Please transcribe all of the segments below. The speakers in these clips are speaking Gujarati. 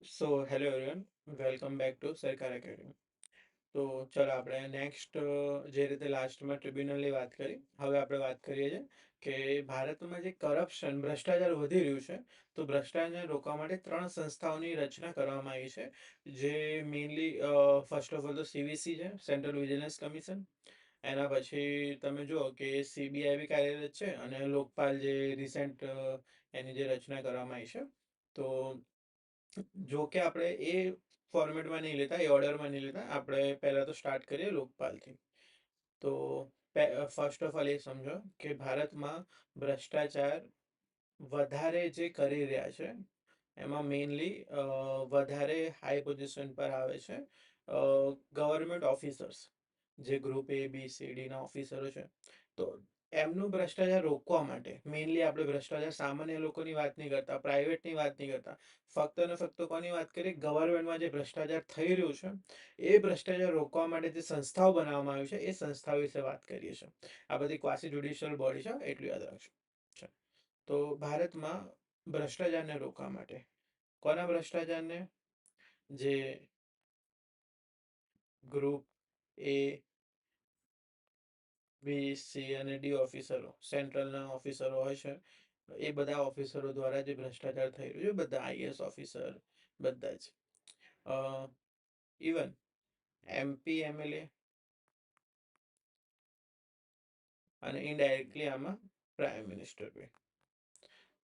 Hello everyone, welcome back to સરકાર એકેડમી. તો ચલો આપણે નેક્સ્ટ જે રીતે લાસ્ટમાં ટ્રિબ્યુનલની વાત કરી, હવે આપણે વાત કરીએ છીએ કે ભારતમાં જે કરપ્શન ભ્રષ્ટાચાર વધી રહ્યું છે, તો ભ્રષ્ટાચાર રોકવા માટે ત્રણ સંસ્થાઓની રચના કરવામાં આવી છે. જે મેઇનલી ફર્સ્ટ ઓફ ઓલ તો સીવીસી છે, સેન્ટ્રલ વિજિલન્સ કમિશન. એના પછી તમે જુઓ કે સીબીઆઈ બી કાર્યરત છે, અને લોકપાલ જે રિસેન્ટ એની જે રચના કરવામાં આવી છે. તો જો કે આપણે એ ફોર્મેટમાં નહીં લેતા, એ ઓર્ડરમાં નહીં લેતા, આપણે પહેલાં તો સ્ટાર્ટ કરીએ લોકપાલથી. તો ફર્સ્ટ ઓફ ઓલ એ સમજો કે ભારતમાં ભ્રષ્ટાચાર વધારે જે કરી રહ્યા છે એમાં મેઇનલી વધારે હાઈ પોઝિશન પર આવે છે ગવર્મેન્ટ ઓફિસર્સ, જે ગ્રુપ એ બી સી ડીના ઓફિસરો છે. તો એમનું ભ્રષ્ટાચાર રોકવા માટે મેઇનલી આપણે ભ્રષ્ટાચાર સામાન્ય લોકોની વાત નહીં કરતા, પ્રાઇવેટની વાત નહીં કરતા, ફક્ત ને ફક્ત કોની વાત કરીએ, ગવર્મેન્ટમાં જે ભ્રષ્ટાચાર થઈ રહ્યું છે એ ભ્રષ્ટાચાર રોકવા માટે જે સંસ્થાઓ બનાવવામાં આવી છે એ સંસ્થાઓ વિશે વાત કરીએ છીએ. આ બધી ક્વાસી જ્યુડિશિયલ બોડી છે, એટલું યાદ રાખજો. તો ભારતમાં ભ્રષ્ટાચારને રોકવા માટે કોના ભ્રષ્ટાચારને, જે ગ્રુપ એ બી સી અને ડી ઓફિસરો, સેન્ટ્રલના ઓફિસરો હોય છે, એ બધા ઓફિસરો દ્વારા જે ભ્રષ્ટાચાર થઈ રહ્યું છે, બધા આઈએસ ઓફિસર, બધા જ ઇવન એમપી એમએલએ અને ઇનડાયરેક્ટલી આમાં પ્રાઇમ મિનિસ્ટર બી.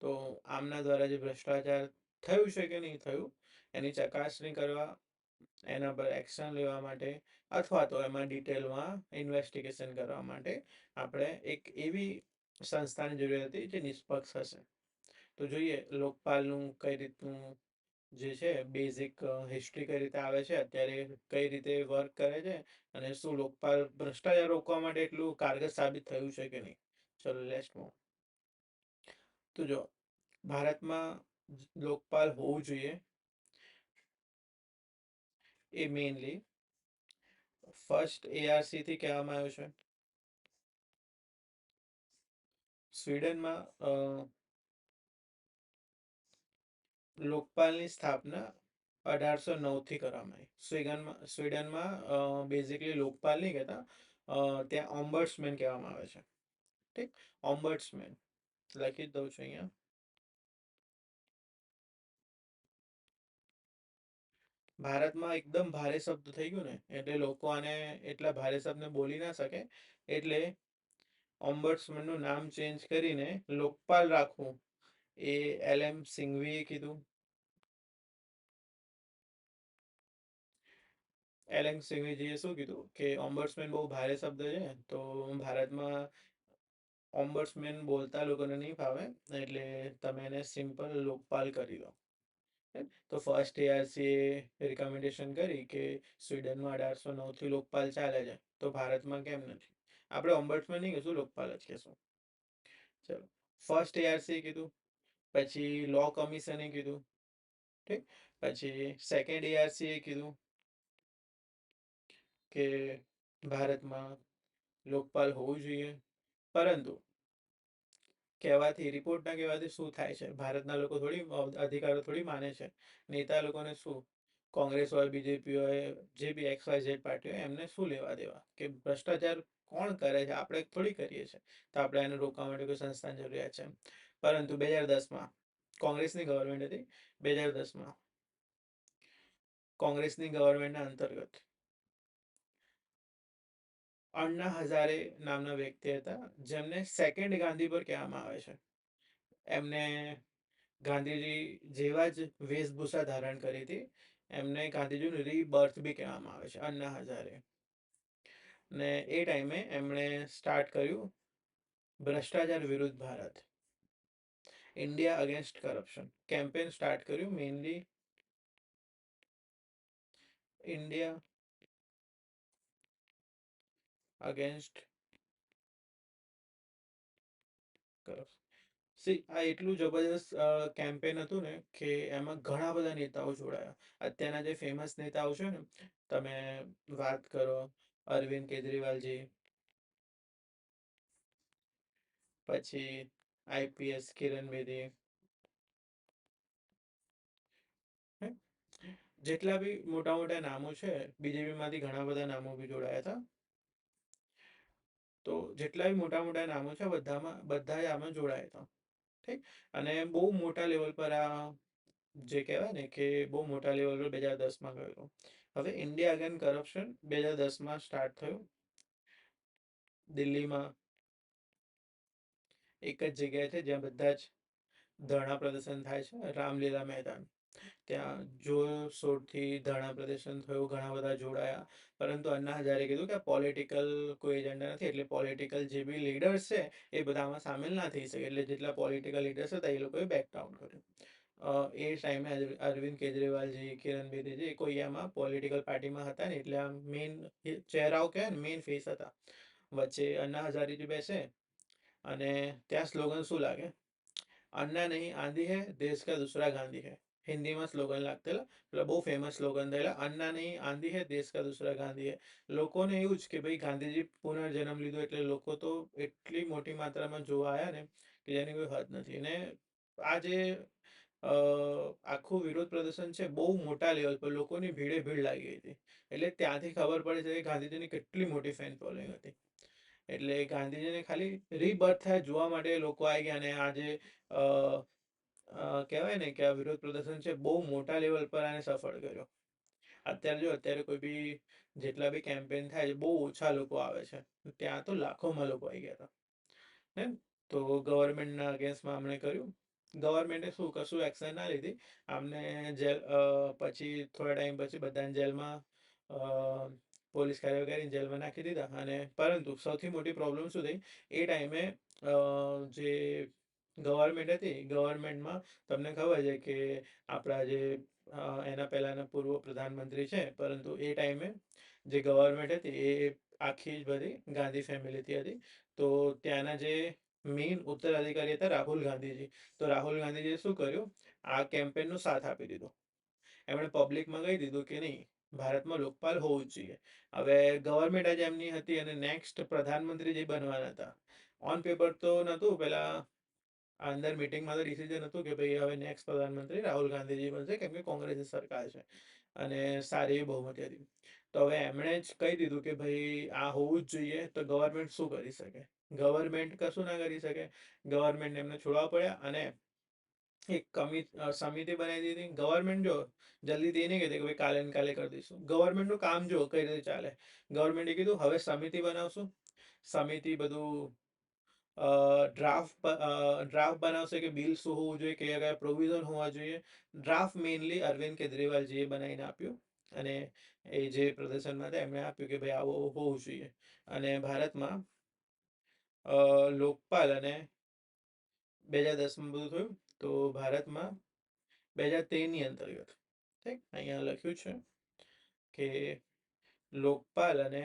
તો આમના દ્વારા જે ભ્રષ્ટાચાર થયું છે કે નહીં થયું એની ચકાસણી કરવા, એના પર એક્શન લેવા માટે, અથવા તો એમાં ડિટેલમાં ઇન્વેસ્ટિગેશન કરવા માટે આપણે એક એવી સંસ્થાની જરૂરિયાત હતી જે નિષ્પક્ષ હશે. તો જોઈએ લોકપાલનું કઈ રીતનું જે છે બેઝિક હિસ્ટ્રી કઈ રીતે આવે છે, અત્યારે કઈ રીતે વર્ક કરે છે, અને શું લોકપાલ ભ્રષ્ટાચાર રોકવા માટે એટલું કારગર સાબિત થયું છે કે નહીં. ચલો લેટ્સ મૂવ. તો જો ભારતમાં લોકપાલ હોવું જોઈએ એ મેઇનલી ફર્સ્ટ એઆરસી થી કહેવામાં આવ્યું છે. સ્વીડનમાં લોકપાલની સ્થાપના 1809 થી કરવામાં આવી. સ્વીડનમાં બેઝિકલી લોકપાલ નહીં કહેતા, ત્યાં ઓમ્બર્ટ્સમેન કહેવામાં આવે છે. ઠીક, ઓમ્બર્ટ્સમેન લખી જ દઉં છું અહીંયા. ભારતમાં એકદમ ભારે શબ્દ થઈ ગયું ને, એટલે લોકો આને એટલા ભારે શબ્દને બોલી ના શકે, એટલે ઓમ્બર્ટ્સમેનનું નામ ચેન્જ કરીને લોકપાલ રાખવું એ એલ એમ સિંઘવીએ કીધું. એલ એમ સિંઘવીજીએ શું કીધું કે ઓમ્બર્ટ્સમેન બહુ ભારે શબ્દ છે, તો ભારતમાં ઓમ્બર્ટ્સમેન બોલતા લોકોને નહીં ફાવે, એટલે તમે એને સિમ્પલ લોકપાલ કરી દો. તો ફર્સ્ટ એઆરસી રિકમેન્ડેશન કરી કે સ્વીડનમાં 1809 થી લોકપાલ ચાલે છે, તો ભારતમાં કેમ નથી. આપણે ઓમ્બર્ટ્સમેન નહીં કહીશું, લોકપાલ જ કહેશું. ચલો, ફર્સ્ટ એઆરસી કીધું, પછી લો કમિશને કીધું, ઠીક, પછી સેકન્ડ એઆરસી એ કીધું કે ભારતમાં લોકપાલ હોવું જોઈએ. પરંતુ કહેવાથી, રિપોર્ટના કહેવાથી શું થાય છે, ભારતના લોકો થોડી અધિકારો થોડી માને છે. નેતા લોકોને શું, કોંગ્રેસ હોય, બીજેપી હોય, જે બી એક્સ વાય ઝેડ પાર્ટી હોય, એમને શું લેવા દેવા કે ભ્રષ્ટાચાર કોણ કરે છે, આપણે થોડી કરીએ છીએ. તો આપણે એને રોકવા માટે કોઈ સંસ્થાની જરૂરિયાત છે. પરંતુ 2010માં કોંગ્રેસની ગવર્મેન્ટ હતી. 2010માં કોંગ્રેસની ગવર્મેન્ટના અંતર્ગત અણ્ણા હઝારે નામના વ્યક્તિ હતા, જેમને સેકન્ડ ગાંધી પર કહેવામાં આવે છે. એમને ગાંધીજી જેવા જ વેશભૂષા ધારણ કરી હતી. એમને ગાંધીજીનું રીબર્થ બી કહેવામાં આવે છે, અણ્ણા હઝારે. ને એ ટાઈમે એમણે સ્ટાર્ટ કર્યું ભ્રષ્ટાચાર વિરુદ્ધ Bharat, India against corruption campaign start કર્યું, mainly India against corruption. See, આ એટલું જબરદસ્ત કેમ્પેન હતું ને કે એમાં ઘણા બધા નેતાઓ જોડાયા. અત્યારના જે ફેમસ નેતાઓ છે ને, તમે વાત કરો અરવિંદ કેજરીવાલજી, પછી આઈપીએસ કિરણ બેદી, જેટલા બી મોટા મોટા નામો છે, બીજેપીમાંથી ઘણા બધા નામો બી જોડાયા હતા. તો જેટલા બી મોટા મોટા નામો છે બધા જ આમાં જોડાયા હતા. ઠીક. અને બહુ મોટા લેવલ પર આ જે કહેવાય ને કે બહુ મોટા લેવલ પર 2010માં ગયેલું. હવે ઇન્ડિયા અગેન કરપ્શન 2010માં સ્ટાર્ટ થયું દિલ્હીમાં એક જ જગ્યાએ છે જ્યાં બધા જ ધરણા પ્રદર્શન થાય છે, રામલીલા મેદાન. ત્યાં જોરશોરથી ધરણા પ્રદર્શન થયું, ઘણા બધા જોડાયા. પરંતુ અન્ના હજારે કીધું કે પોલિટિકલ કોઈ એજન્ડા નથી, એટલે પોલિટિકલ જે બી લીડર્સ છે એ બધામાં સામેલ ના થઈ શકે. એટલે જેટલા પોલિટિકલ લીડર્સ હતા એ લોકોએ બેકડાઉન કર્યું. એ ટાઈમે અરવિંદ કેજરીવાલજી, કિરણ બેદીજી કોઈ આમાં પોલિટિકલ પાર્ટીમાં હતા ને, એટલે આમ મેઇન ચહેરાઓ કહેવાય ને, મેઇન ફેસ હતા. વચ્ચે અન્ના હજારેજી બેસે અને ત્યાં સ્લોગન શું લાગે? अन्ना नहीं आंधी है, देश का दूसरा गांधी है. હિન્દીમાં સ્લોગન લાગતેલા, એટલે બહુ ફેમસ સ્લોગન થયેલા, અન્ના નહીં આંધી હે, દેશ કા દૂસરા ગાંધી હે. લોકોને એવું જ કે ભાઈ ગાંધીજી પુનર્જન્મ લીધો, એટલે લોકો તો એટલી મોટી માત્રામાં જોવા આવ્યા ને કે જેની કોઈ હદ નથી. અને આ જે આખું વિરોધ પ્રદર્શન છે બહુ મોટા લેવલ પર લોકોની ભીડે ભીડ લાગી ગઈ હતી. એટલે ત્યાંથી ખબર પડે છે કે ગાંધીજીની કેટલી મોટી ફેન ફોલોઈંગ હતી. એટલે ગાંધીજીને ખાલી રીબર્થ થયા જોવા માટે લોકો આવી ગયા. અને આજે કહેવાય ને કે આ વિરોધ પ્રદર્શન છે બહુ મોટા લેવલ પર આને સફળ કર્યો. અત્યારે કોઈ બી જેટલા બી કેમ્પેન થાય છે બહુ ઓછા લોકો આવે છે, ત્યાં તો લાખોમાં લોકો આવી ગયા હતા. હે તો ગવર્મેન્ટના અગેન્સ્ટમાં અમને કર્યું. ગવર્મેન્ટે શું કશું એક્શન ના લીધી. આમને જેલ પછી થોડા ટાઈમ પછી બધાને જેલમાં પોલીસ કાર્યવાહી કરીને જેલમાં નાખી દીધા. અને પરંતુ સૌથી મોટી પ્રોબ્લેમ શું થઈ, એ ટાઈમે જે ગવર્મેન્ટ હતી, ગવર્મેન્ટમાં તમને ખબર છે કે આપણા જે એના પહેલાંના પૂર્વ પ્રધાનમંત્રી છે, પરંતુ એ ટાઈમે જે ગવર્મેન્ટ હતી એ આખી જ બધી ગાંધી ફેમિલીથી હતી. તો ત્યાંના જે મેઇન ઉત્તરાધિકારી હતા રાહુલ ગાંધીજી. તો રાહુલ ગાંધીજીએ શું કર્યું, આ કેમ્પેનનો સાથ આપી દીધો. એમણે પબ્લિકમાં કહી દીધું કે નહીં, ભારતમાં લોકપાલ હોવું જ જોઈએ. હવે ગવર્મેન્ટ આજે એમની હતી અને નેક્સ્ટ પ્રધાનમંત્રી જે બનવાના હતા, ઓન પેપર તો નહોતું, પેલા અંદર મિટિંગમાં તો ડિસિઝન હતું કે ભાઈ હવે નેક્સ્ટ પ્રધાનમંત્રી રાહુલ ગાંધીજી બનશે, કેમ કે કોંગ્રેસની સરકાર છે અને સારી એવી બહુમતી હતી. તો હવે એમણે જ કહી દીધું કે ભાઈ આ હોવું જ જોઈએ. તો ગવર્મેન્ટ શું કરી શકે? ગવર્મેન્ટ કશું ના કરી શકે. ગવર્મેન્ટ એમને છોડવા પડ્યા અને એક સમિતિ બનાવી દીધી. ગવર્મેન્ટ જો જલ્દીથી એ નહીં કહેતી કે ભાઈ કાલે ને કાલે કરી દઈશું. ગવર્મેન્ટનું કામ જો કઈ રીતે ચાલે. ગવર્મેન્ટે કીધું હવે સમિતિ બનાવશું. સમિતિ બધું ડ્રાફ્ટ બનાવશે કે બિલ શું હોવું જોઈએ, કયા કયા પ્રોવિઝન હોવા જોઈએ. ડ્રાફ્ટ મેઇનલી અરવિંદ કેજરીવાલજીએ બનાવીને આપ્યું. અને એ જે પ્રદર્શનમાં હતા એમણે આપ્યું કે ભાઈ આવું હોવું જોઈએ. અને ભારતમાં લોકપાલ અને 2010માં બધું થયું. તો ભારતમાં 2013ની અંતર્ગત ઠીક અહીંયા લખ્યું છે કે લોકપાલ અને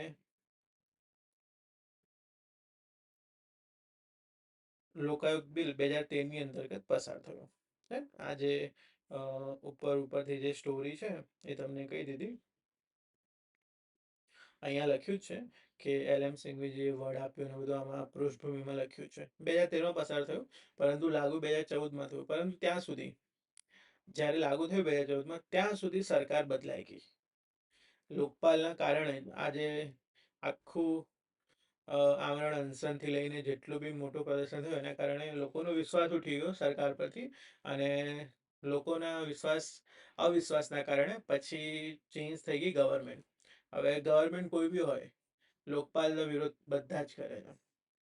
લોકાયુક્ત બિલ 2013ની અંતર્ગત પસાર થયો. આ જે ઉપરથી જે સ્ટોરી છે એ તમને કહી દીધી. અહીંયા લખ્યું છે કે LM સિંઘવીજીએ વર્ડ આપ્યો ને બધું આમાં પૃષ્ઠભૂમિમાં લખ્યું છે. 2013માં પસાર થયું, પરંતુ લાગુ 2014માં થયું. પરંતુ ત્યાં સુધી જ્યારે લાગુ થયું 2014માં, ત્યાં સુધી સરકાર બદલાઈ ગઈ. લોકપાલના કારણે આજે આખું આમરણ અનશનથી લઈને જેટલું બી મોટું પ્રદર્શન થયું એના કારણે લોકોનો વિશ્વાસ ઉઠી ગયો સરકાર પરથી. અને લોકોના અવિશ્વાસના કારણે પછી ચેન્જ થઈ ગઈ ગવર્મેન્ટ. હવે ગવર્મેન્ટ કોઈ બી હોય, લોકપાલનો વિરોધ બધા જ કરે છે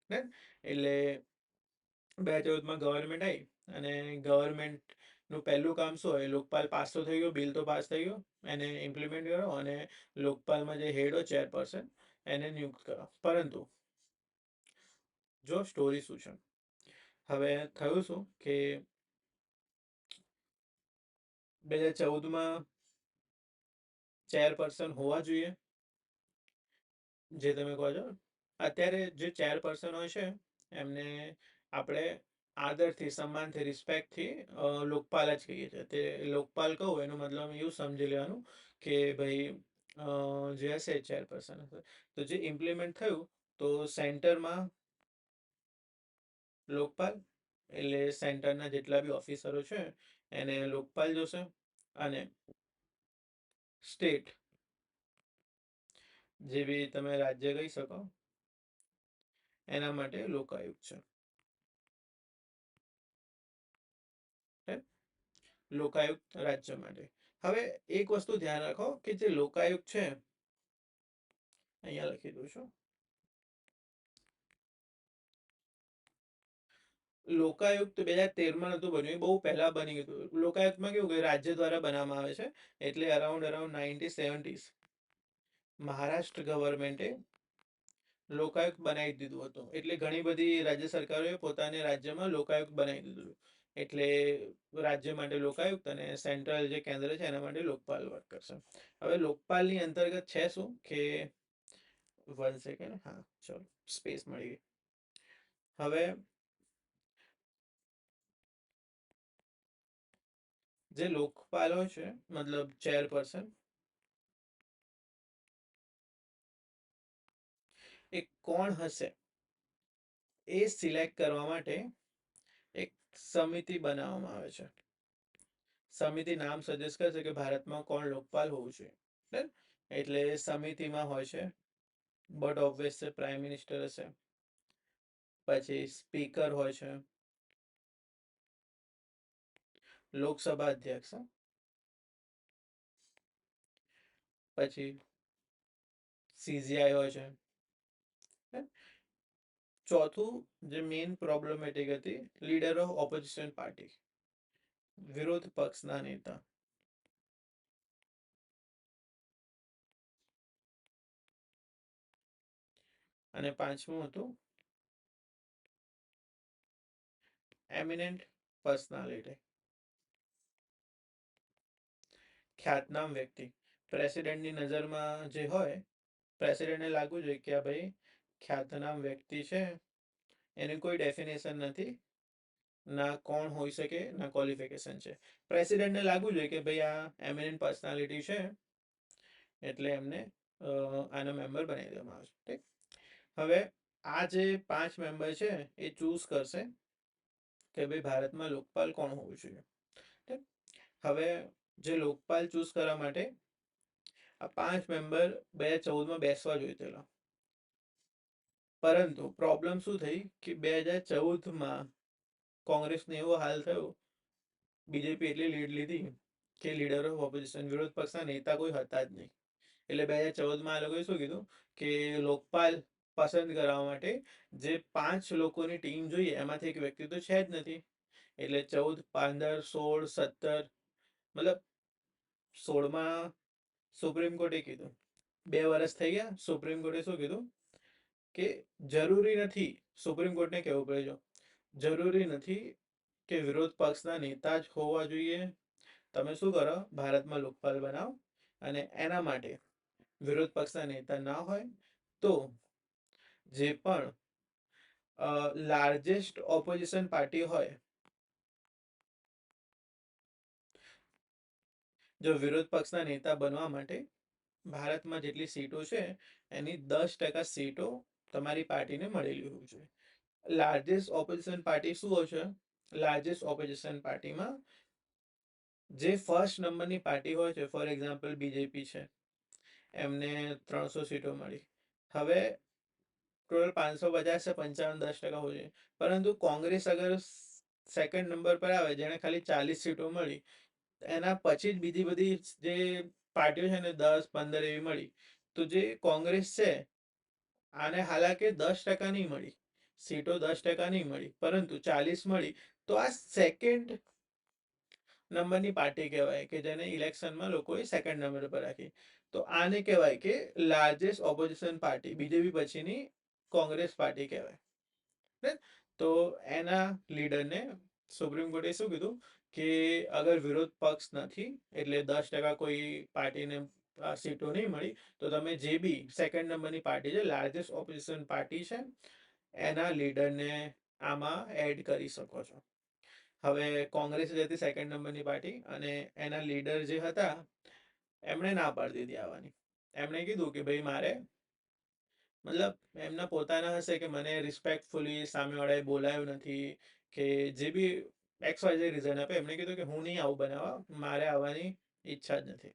ને. એટલે 2014માં ગવર્મેન્ટ આવી અને ગવર્મેન્ટનું પહેલું કામ શું હોય, લોકપાલ પાસ તો થઈ ગયો, બિલ તો પાસ થઈ ગયો, એને ઇમ્પ્લિમેન્ટ કરો અને લોકપાલમાં જે હેડ હોય ચેરપર્સન એને નિયુક્ત કરો. પરંતુ જો સ્ટોરી શું છે, હવે થયું શું કે 2014માં ચેરપર્સન હોવા જોઈએ જે તમે કહો છો. અત્યારે જે ચેરપર્સન હોય છે એમને આપણે આદરથી, સન્માનથી, રિસ્પેક્ટથી લોકપાલ જ કહીએ છીએ. તે લોકપાલ કહું એનો મતલબ એવું સમજી લેવાનું કે ભાઈ જે હશે ચેરપર્સન હશે. તો જે ઇમ્પ્લિમેન્ટ થયું તો સેન્ટરમાં લોકપાલ, એટલે સેન્ટરના જેટલા બી ઓફિસરો છે એને લોકપાલ જોશે. અને સ્ટેટ, જે બી તમે રાજ્ય કહી શકો, એના માટે લોકાયુક્ત છે. લોકાયુક્ત રાજ્ય માટે. હવે એક વસ્તુ ધ્યાન રાખો કે જે લોકાયુક્ત છે, અહીંયા લખી દઉં છું. લોકાયુક્ત 2013માં નહોતું બન્યું, એ બહુ પહેલા બની ગયું હતું. લોકાયુક્તમાં કેવું કે રાજ્ય દ્વારા બનાવવામાં આવે છે, એટલે અરાઉન્ડ 1970s મહારાષ્ટ્ર ગવર્મેન્ટે લોકાયુક્ત બનાવી દીધું હતું. એટલે ઘણી બધી રાજ્ય સરકારોએ પોતાને રાજ્યમાં લોકાયુક્ત બનાવી દીધું. એટલે રાજ્ય માટે લોકાયુક્ત અને સેન્ટ્રલ જે કેન્દ્ર છે એના માટે લોકપાલ વર્ક કરશે. હવે લોકપાલની અંતર્ગત છે શું કે 1 સેકન્ડ, હા ચલો સ્પેસ મળી ગઈ. હવે જે લોકપાલ હોય છે, મતલબ ચેરપર્સન, એ કોણ હશે એ સિલેક્ટ કરવા માટે એક સમિતિ બનાવવામાં આવે છે. સમિતિ નામ સજેસ્ટ કરશે કે ભારતમાં કોણ લોકપાલ હોવું જોઈએ. એટલે સમિતિમાં હોય છે, બટ ઓબ્વિયસ છે પ્રાઇમ મિનિસ્ટર હશે, પછી સ્પીકર હોય છે, લોકસભા અધ્યક્ષ, પછી સીજીઆઈ હોય છે. ચોથું જે મેઇન પ્રોબ્લેમેટિક હતી, લીડર ઓફ ઓપોઝિશન પાર્ટી, વિરોધ પક્ષના નેતા. અને પાંચમું હતું એમિનેન્ટ પર્સનાલિટી, ખ્યાતનામ વ્યક્તિ. પ્રેસિડેન્ટની નજરમાં જે હોય, પ્રેસિડેન્ટને લાગવું જોઈએ કે આ ભાઈ ખ્યાતનામ વ્યક્તિ છે, એની કોઈ ડેફિનેશન નથી, ના કોણ હોઈ શકે ના ક્વોલિફિકેશન છે. પ્રેસિડેન્ટને લાગવું જોઈએ કે ભાઈ આ એમિનેન્ટ પર્સનાલિટી છે, એટલે એમને આનો મેમ્બર બનાવી દેવામાં આવે છે. હવે આ જે 5 મેમ્બર છે એ ચૂઝ કરશે કે ભાઈ ભારતમાં લોકપાલ કોણ હોવું જોઈએ. હવે જે લોકપાલ ચૂઝ કરવા માટે આ 5 મેમ્બર 2014માં બેસવા જોઈતેલા, પરંતુ પ્રોબ્લેમ શું થઈ કે 2014માં કોંગ્રેસને એવો હાલ થયો, બીજેપી એટલી લીડ લીધી કે લીડર ઓફ ઓપોઝિશન, વિરોધ પક્ષના નેતા કોઈ હતા જ નહીં. એટલે 2014માં આ લોકોએ શું કીધું કે લોકપાલ પસંદ કરવા માટે જે 5 લોકોની ટીમ જોઈએ એમાંથી એક વ્યક્તિ તો છે જ નથી. એટલે 14, 15, 16, 17, મતલબ 16માં સુપ્રીમ કોર્ટે કીધું, 2 વર્ષ થઈ ગયા. સુપ્રીમ કોર્ટે શું કીધું કે જરૂરી નથી, સુપ્રીમ કોર્ટને કહેવું પડે, જો જરૂરી નથી કે વિરોધ પક્ષના નેતા જ હોવા જોઈએ. તમે શું કરો, ભારતમાં લોકપાલ બનાવો અને એના માટે વિરોધ પક્ષના નેતા ના હોય તો જે પણ લાર્જેસ્ટ ઓપોઝિશન પાર્ટી હોય, જો વિરોધ પક્ષના નેતા બનવા માટે ભારતમાં જેટલી સીટો છે એની 10% સીટો તમારી પાર્ટીને મળેલી હોવી જોઈએ. લાર્જેસ્ટ ઓપોઝિશન પાર્ટી શું હોય છે? લાર્જેસ્ટ ઓપોઝિશન પાર્ટીમાં જે ફર્સ્ટ નંબરની પાર્ટી હોય છે, ફોર એક્ઝામ્પલ બીજેપી છે, એમને 300 સીટો મળી. હવે ટોટલ 550 છે, 55 10% હોવું જોઈએ. પરંતુ કોંગ્રેસ અગર સેકન્ડ નંબર પર આવે, જેને ખાલી 40 સીટો મળી, એના પછી જ બીજી બધી જે પાર્ટીઓ છે ને 10, 15 એવી મળી, તો જે કોંગ્રેસ છે આને હાલાકે 10% નહીં મળી, સીટો 10% નહીં મળી, પરંતુ 40 મળી, તો આ સેકન્ડ નંબરની પાર્ટી કહેવાય કે જેને ઇલેક્શનમાં લોકોએ સેકન્ડ નંબર પર રાખી. તો આને કહેવાય કે લાર્જેસ્ટ ઓપોઝિશન પાર્ટી, બીજેપી પછીની કોંગ્રેસ પાર્ટી કહેવાય. તો એના લીડરને સુપ્રીમ કોર્ટે શું કીધું કે અગર વિરોધ પક્ષ નથી, એટલે 10% કોઈ પાર્ટીને સીટો નહીં મળી, તો તમે જે બી સેકન્ડ નંબરની પાર્ટી છે, લાર્જેસ્ટ ઓપોઝિશન પાર્ટી છે, એના લીડરને આમાં એડ કરી શકો છો. હવે કોંગ્રેસ જ હતી સેકન્ડ નંબરની પાર્ટી, અને એના લીડર જે હતા એમણે ના પાડી દીધી આવવાની. એમણે કીધું કે ભાઈ મારે, મતલબ એમના પોતાના હશે કે મને રિસ્પેક્ટફુલી સામેવાળાએ બોલાયું નથી, કે જે બી XYZ રીઝન આપે, એમણે કીધું કે હું નહીં આવું બનાવવા, મારે આવવાની ઈચ્છા જ નથી.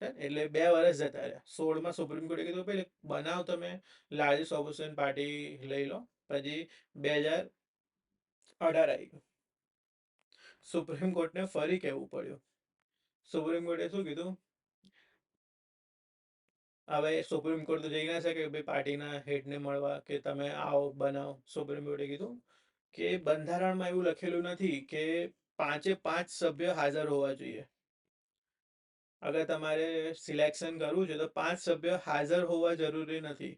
એટલે 2 વર્ષ જતા રહ્યા. 16માં સુપ્રીમ કોર્ટે કીધું ભાઈ બનાવ તમે લાર્જેસ્ટ ઓપોઝિશન પાર્ટી લઈ લો. પછી 2018 આવી ગયું. સુપ્રીમ કોર્ટને ફરી કહેવું પડ્યું. સુપ્રીમ કોર્ટે શું કીધું, હવે સુપ્રીમ કોર્ટ તો જઈ ના શકે કે ભાઈ પાર્ટીના હેડને મળવા કે તમે આવો બનાવો. સુપ્રીમ કોર્ટે કીધું કે બંધારણમાં એવું લખેલું નથી કે 5 સભ્ય હાજર હોવા જોઈએ. અગર તમારે સિલેક્શન કરવું છે તો 5 સભ્ય હાજર હોવા જરૂરી નથી.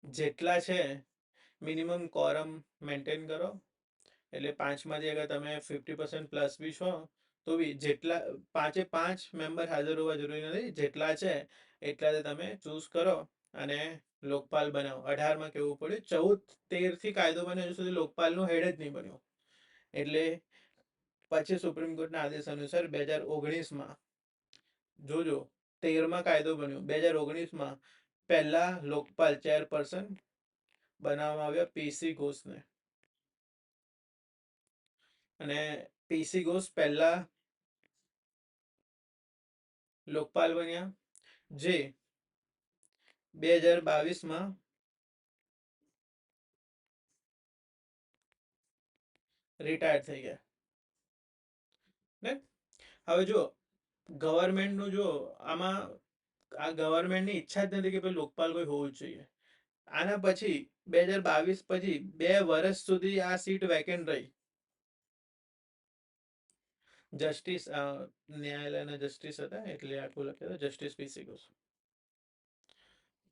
જેટલા છે મિનિમમ કોરમ મેન્ટેન કરો. એટલે 5માંથી અગર તમે 50% પ્લસ બી છો તો બી જેટલા 5 મેમ્બર હાજર હોવા જરૂરી નથી. જેટલા છે એટલા તમે ચૂઝ કરો અને લોકપાલ બનાવો. 18માં કેવું પડ્યું, 14-13થી કાયદો બન્યો હજુ સુધી લોકપાલનું હેડ જ નહીં બન્યો. એટલે પછી સુપ્રીમ કોર્ટના આદેશ અનુસાર 2019માં જોજો 13માં કાયદો બન્યો. 2019માં પહેલા લોકપાલ ચેરપર્સન બનાવવામાં આવ્યા પીસી ઘોષને. અને પીસી ઘોષ પહેલા લોકપાલ બન્યા, જે 2022માં રિટાયર થઈ ગયા. ને હવે જો ગવર્મેન્ટનું જો આમાં આ ગવર્મેન્ટની ઈચ્છા જ નથી કે ભાઈ લોકપાલ કોઈ હોવું જ જોઈએ. આના પછી 2022 પછી 2 વર્ષ સુધી આ સીટ વેકેન્ટ રહી. જસ્ટિસ ન્યાયાલયના જસ્ટિસ હતા એટલે આખું લખ્યું હતું જસ્ટિસ પીસી ઘોષ.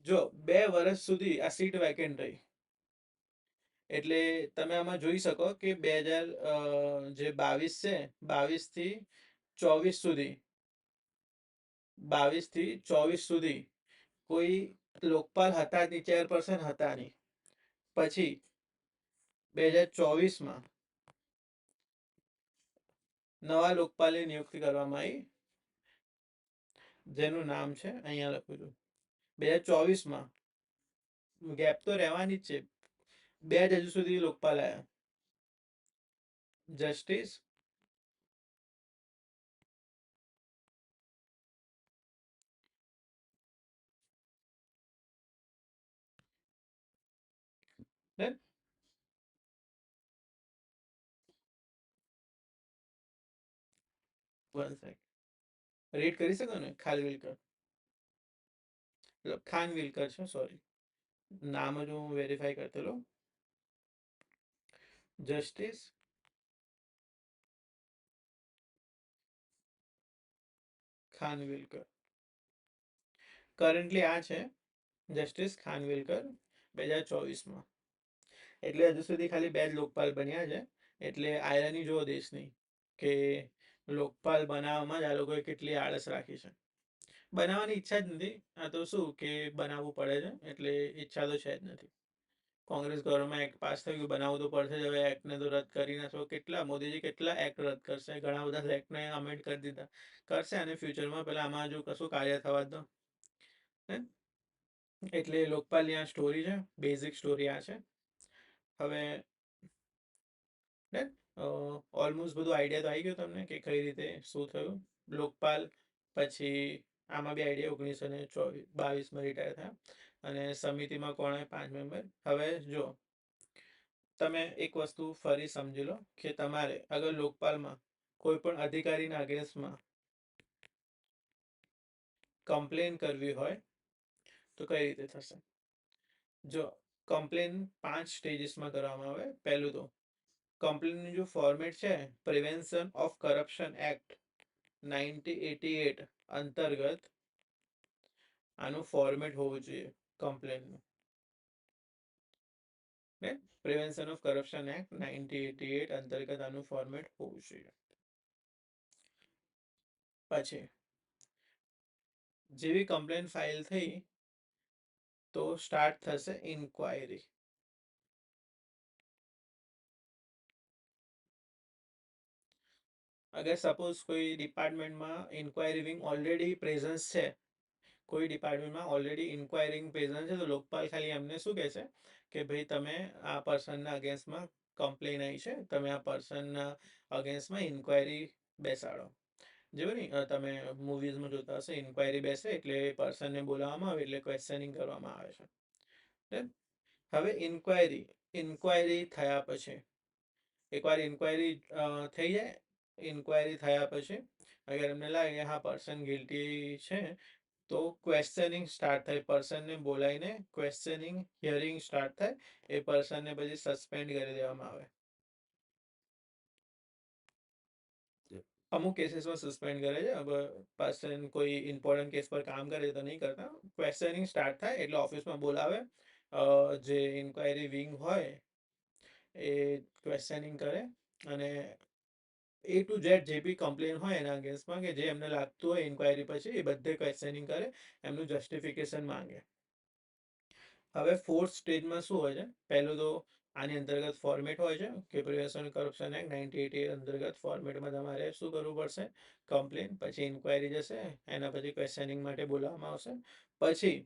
જો 2 વર્ષ સુધી આ સીટ વેકેન્ટ રહી. એટલે તમે આમાં જોઈ શકો કે 2022 છે 22 થી 24 સુધી કોઈ લોકપાલ હતા જ નહીં, ચેરપર્સન હતા નહીં. પછી 2024માં નવા લોકપાલની નિયુક્તિ કરવામાં આવી, જેનું નામ છે અહીંયા લખું છું. 2024માં ગેપ તો રહેવાની જ છે. 2 જ હજુ સુધી લોકપાલ આવ્યા. જસ્ટિસ ને રીડ કરી શકો ને. ખાનવિલકર ખાનવિલકર છે, સોરી નામ જ હું વેરીફાઈ કરતેલો. જસ્ટિસ ખાનવિલકર કરન્ટલી આ છે જસ્ટિસ ખાનવિલકર 2024માં. એટલે હજુ સુધી ખાલી 2 જ લોકપાલ બન્યા છે. એટલે આયરાની જો દેશની કે લોકપાલ બનાવવામાં જ આ લોકોએ કેટલી આળસ રાખી છે. બનાવવાની ઈચ્છા જ નથી. આ તો શું કે બનાવવું પડે છે એટલે ઈચ્છા તો છે જ નથી. કોંગ્રેસ ગવર્મેન્ટ એક્ટ પાસ થયું, બનાવવું તો પડશે જ. હવે એક્ટને તો રદ કરી નાખો. કેટલા મોદીજી કેટલા એક્ટ રદ કરશે, ઘણા બધા એક્ટને અમેન્ડ કરી દીધા કરશે અને ફ્યુચરમાં પેલા આમાં જો કશું કાર્ય થવા દો. એટલે લોકપાલની આ સ્ટોરી છે, બેઝિક સ્ટોરી આ છે. હવે ઓલમોસ્ટ બધું આઈડિયા તો આવી ગયો તમને કે કઈ રીતે શું થયું. લોકપાલ પછી આમાં બી આઈડિયા 1922માં રિટાયર થયા. અને સમિતિમાં કોણે 5 મેમ્બર. હવે જો તમે એક વસ્તુ ફરી સમજી લો કે તમારે અગર લોકપાલમાં કોઈ પણ અધિકારીના અગેન્સ્ટમાં કમ્પ્લેન કરવી હોય તો કઈ રીતે થશે. જો કમ્પ્લેન 5 સ્ટેજીસમાં કરવામાં આવે. પહેલું તો કમ્પ્લેનનું જો ફોર્મેટ છે પ્રિવેન્શન ઓફ કરપ્શન એક્ટ 1988 અંતર્ગત આનું ફોર્મેટ હોવું જોઈએ કમ્પ્લેનનું. પ્રિવેન્શન ઓફ કરપ્શન એક્ટ 1988 અંતર્ગત આનું ફોર્મેટ હોવું જોઈએ. પછી જેવી કમ્પ્લેન ફાઇલ થઈ તો સ્ટાર્ટ થશે ઇન્ક્વાયરી. અગર સપોઝ કોઈ ડિપાર્ટમેન્ટમાં ઇન્ક્વાયરી વિંગ ઓલરેડી પ્રેઝન્સ છે, કોઈ ડિપાર્ટમેન્ટમાં ઓલરેડી ઇન્ક્વાયરિંગ પ્રેઝન્સ છે, તો લોકપાલ ખાલી એમને શું કહેશે કે ભાઈ તમે આ પર્સનના અગેન્સ્ટમાં કમ્પ્લેન આવી છે, તમે આ પર્સનના અગેન્સ્ટમાં ઇન્ક્વાયરી બેસાડો. જેવું નહીં તમે મૂવીઝમાં જોતા હશો ઇન્ક્વાયરી બેસે એટલે પર્સનને બોલાવવામાં આવે એટલે ક્વેશ્ચનિંગ કરવામાં આવે છે. હવે ઇન્ક્વાયરી થયા પછી એકવાર ઇન્ક્વાયરી થઈ જાય, ઇન્ક્વાયરી થયા પછી અગર એમને લાગે કે હા પર્સન ગિલ્ટી છે તો ક્વેશ્ચનિંગ સ્ટાર્ટ થાય. પર્સનને બોલાવીને ક્વેશ્ચનિંગ હિયરિંગ સ્ટાર્ટ થાય. એ પર્સનને પછી સસ્પેન્ડ કરી દેવામાં આવે. અમુક કેસીસમાં સસ્પેન્ડ કરે છે. હવે પર્સન કોઈ ઇમ્પોર્ટન્ટ કેસ પર કામ કરે તો નહીં કરતા. ક્વેશ્ચનિંગ સ્ટાર્ટ થાય એટલે ઓફિસમાં બોલાવે. જે ઇન્ક્વાયરી વિંગ હોય એ ક્વેશ્ચનિંગ કરે અને A to Z જે બી કમ્પ્લેન હોય એના અગેન્સ્ટમાં કે જે એમને લાગતું હોય ઇન્ક્વાયરી પછી એ બધે ક્વેશ્ચનિંગ કરે, એમનું જસ્ટિફિકેશન માંગે. હવે ફોર્થ સ્ટેજમાં શું હોય છે, પહેલું તો આની અંતર્ગત ફોર્મેટ હોય છે કે પ્રિવેન્શન કરપ્શન એક્ટ 1988 અંતર્ગત ફોર્મેટમાં તમારે શું કરવું પડશે, કમ્પ્લેન, પછી ઇન્ક્વાયરી જશે, એના પછી ક્વેશ્ચનિંગ માટે બોલાવવામાં આવશે, પછી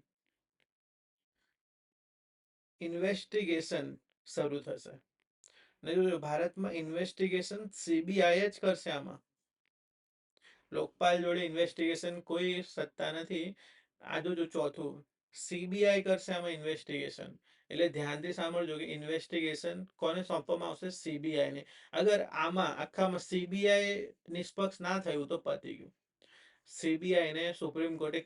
ઇન્વેસ્ટિગેશન શરૂ થશે. ને જો ભારતમાં ઇન્વેસ્ટિગેશન CBI જ કરશે. આમાં લોકપાલ જોડે ઇન્વેસ્ટિગેશન કોઈ સત્તા નથી. આ જો ચોથું CBI કરશે આમાં ઇન્વેસ્ટિગેશન. એટલે ધ્યાનથી સાંભળજો કે ઇન્વેસ્ટિગેશન કોને સોંપવામાં આવશે, CBI ને. અગર આમાં આખામાં CBI નિષ્પક્ષ ના થયું તો પતી ગયું. CBI ને સુપ્રીમ કોર્ટે